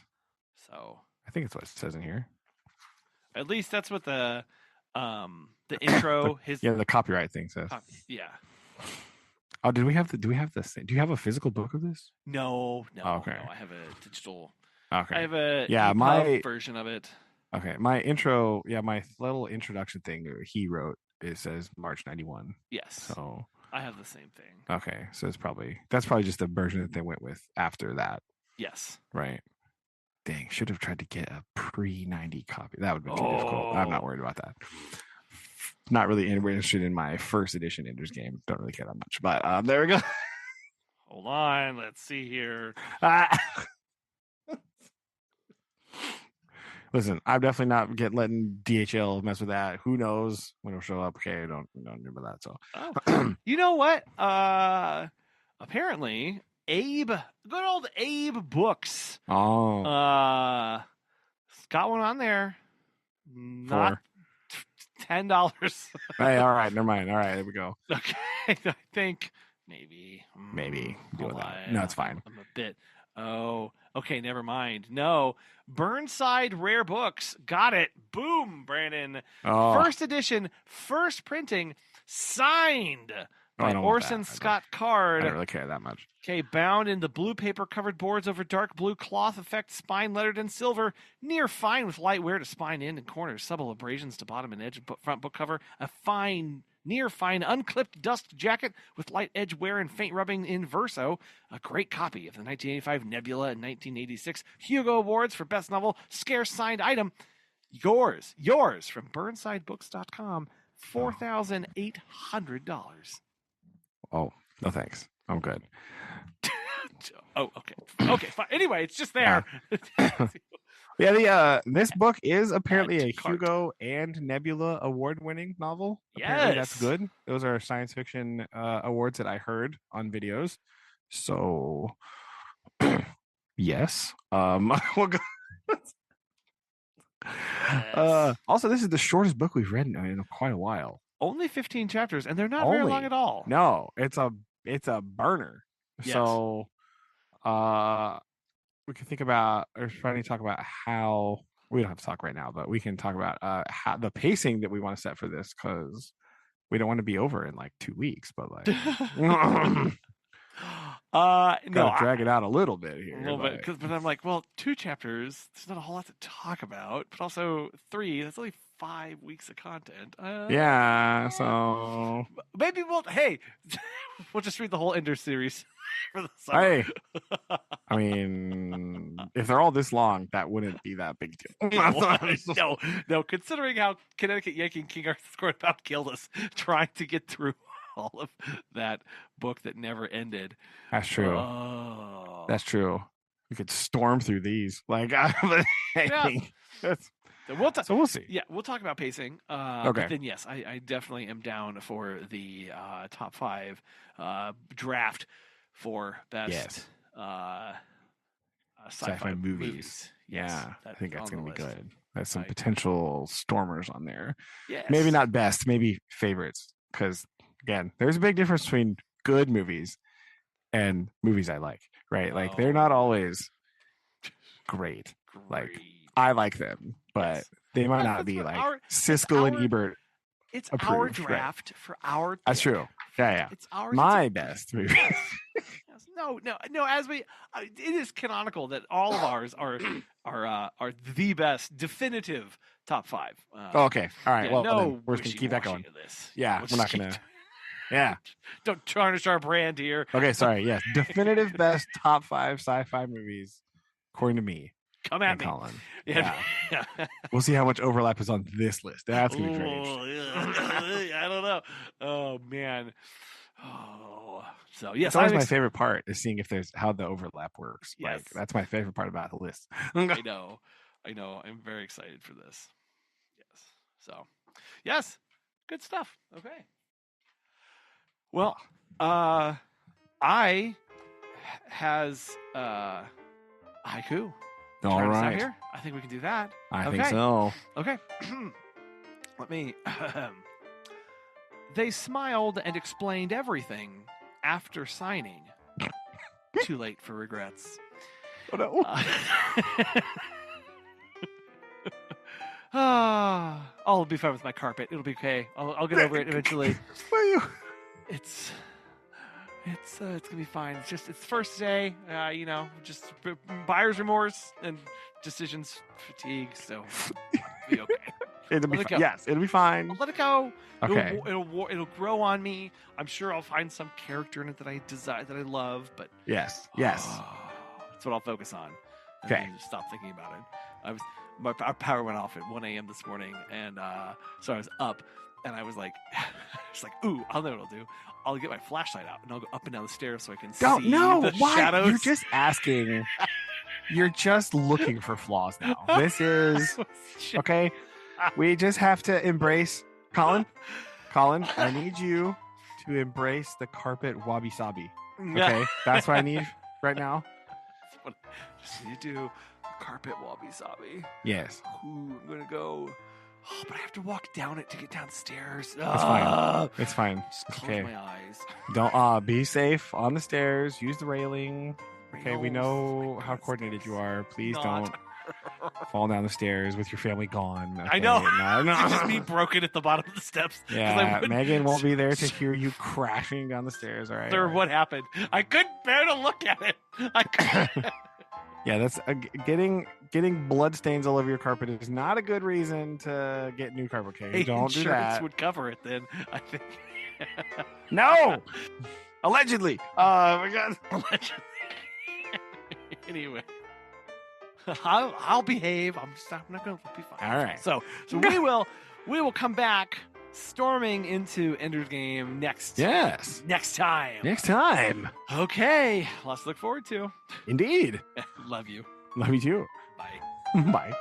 S1: So
S2: I think it's what it says in here.
S1: At least that's what the intro
S2: the copyright thing says.
S1: Yeah.
S2: Oh, do we have this? Do you have a physical book of this?
S1: No.
S2: Oh, okay.
S1: No, I have a digital.
S2: Okay.
S1: I have a
S2: my
S1: version of it.
S2: Okay, my little introduction thing he wrote, it says March 91.
S1: Yes.
S2: So
S1: I have the same thing.
S2: Okay, so that's probably just the version that they went with after that.
S1: Yes.
S2: Right. Dang, should have tried to get a pre-90 copy. That would have been too difficult. I'm not worried about that. Not really interested in my first edition Ender's Game. Don't really care that much. But there we go.
S1: Hold on. Let's see here.
S2: Listen, I'm definitely not letting DHL mess with that. Who knows when it'll show up? Okay, don't remember that. So,
S1: you know what? Apparently, Abe, good old Abe Books.
S2: Oh,
S1: got one on there. Not $10.
S2: Hey, all right, never mind. All right, there we go.
S1: Okay, I think maybe
S2: deal with that. No, it's fine.
S1: I'm a bit. Oh, okay, never mind. No, Burnside Rare Books. Got it. Boom, Brandon. First edition, first printing, signed by Orson Scott Card.
S2: I don't really care that much.
S1: Okay, bound in the blue paper covered boards over dark blue cloth effect, spine lettered in silver, near fine with light wear to spine end and corners, subtle abrasions to bottom and edge front book cover, a fine, near fine unclipped dust jacket with light edge wear and faint rubbing in verso, a great copy of the 1985 Nebula and 1986 Hugo Awards for Best Novel, scarce signed item. Yours from burnsidebooks.com, $4,800.
S2: Oh, no thanks. I'm good.
S1: Oh, okay, fine. Anyway, it's just there.
S2: Yeah, this book is apparently a Hugo and Nebula award-winning novel.
S1: Yes.
S2: Apparently that's good. Those are science fiction awards that I heard on videos. So, yes. We'll go. Also, this is the shortest book we've read in quite a while.
S1: Only 15 chapters, and they're not very long at all.
S2: No, it's a burner.
S1: Yes.
S2: So, we can think about or trying to talk about how we don't have to talk right now, but we can talk about how the pacing that we want to set for this, because we don't want to be over in like 2 weeks, but like drag it out a little bit here.
S1: But I'm like, well, 2 chapters, there's not a whole lot to talk about, but also 3, that's only 5 weeks of content.
S2: So
S1: maybe we'll just read the whole Ender series for the summer.
S2: Hey, I mean, if they're all this long, that wouldn't be that big deal.
S1: No, considering how Connecticut Yankee and King Arthur scored about killed us trying to get through all of that book that never ended.
S2: That's true. That's true. We could storm through these. Like, I think that's.
S1: So
S2: we'll see.
S1: Yeah, we'll talk about pacing.
S2: Okay.
S1: But then, yes, I definitely am down for the top 5 draft for best sci-fi movies. Yes,
S2: yeah, I think that's going to be good. There's some
S1: Right.
S2: potential stormers on there.
S1: Yes.
S2: Maybe not best, maybe favorites. Because, again, there's a big difference between good movies and movies I like, right? Like, they're not always great. Like, I like them, but they might not be like Siskel and Ebert.
S1: It's
S2: approved,
S1: our draft for our.
S2: That's true. Yeah.
S1: It's our
S2: my best movie.
S1: No. It is canonical that all of ours are the best definitive top 5.
S2: Okay. All right.
S1: Yeah,
S2: well, we're just gonna keep that going. Yeah, we're not gonna. Yeah.
S1: Don't tarnish our brand here.
S2: Okay. Sorry. Yes. Definitive best top 5 sci-fi movies, according to me.
S1: Come at me,
S2: Collin.
S1: Yeah.
S2: We'll see how much overlap is on this list. That's gonna be very
S1: interesting. I don't know. Oh man. Oh, so yes,
S2: that's always my favorite part is seeing if there's how the overlap works.
S1: Yes.
S2: Like, that's my favorite part about the list.
S1: I know. I'm very excited for this. Yes. So, yes, good stuff. Okay. Well, I has haiku.
S2: All right.
S1: Here? I think we can do that.
S2: I think so.
S1: Okay. Let me. They smiled and explained everything after signing. Too late for regrets.
S2: Oh, no.
S1: I'll be fine with my carpet. It'll be okay. I'll get over it eventually. It's gonna be fine. It's first day. Just buyer's remorse and decisions fatigue. So it'll be okay.
S2: It'll be yes, it'll be fine.
S1: I'll let it go.
S2: Okay.
S1: It'll grow on me. I'm sure I'll find some character in it that I desire, that I love. But
S2: yes,
S1: that's what I'll focus on. And
S2: okay.
S1: then just stop thinking about it. Our power went off at 1 a.m. this morning, and so I was up, and I was like, ooh, I'll know what I'll do. I'll get my flashlight out, and I'll go up and down the stairs so I can see the shadows.
S2: You're just asking. You're just looking for flaws now. This is okay. We just have to embrace Collin. Collin, I need you to embrace the carpet wabi sabi. Okay, that's what I need right now.
S1: That's what I just need to do. Carpet wabi sabi.
S2: Yes.
S1: Ooh, I'm gonna go. Oh, but I have to walk down it to get downstairs.
S2: It's fine. It's fine.
S1: Just close my eyes.
S2: Don't be safe on the stairs. Use the railing. Okay, we know how coordinated you are. Please don't fall down the stairs with your family gone. Okay?
S1: I know.
S2: No.
S1: It's just me broken at the bottom of the steps.
S2: Yeah, Megan won't be there to hear you crashing down the stairs. All right.
S1: Sir, what happened? I couldn't bear to look at it. I couldn't.
S2: Yeah, that's getting blood stains all over your carpet is not a good reason to get new carpet. Okay, don't do that.
S1: Insurance would cover it then, I think.
S2: No, allegedly. Oh my God,
S1: allegedly. Anyway, I'll behave. I'm not going to be fine.
S2: All right.
S1: So we will come back storming into Ender's Game next time. Okay, lots to look forward to.
S2: Indeed.
S1: Love you.
S2: Love you too.
S1: Bye.
S2: Bye.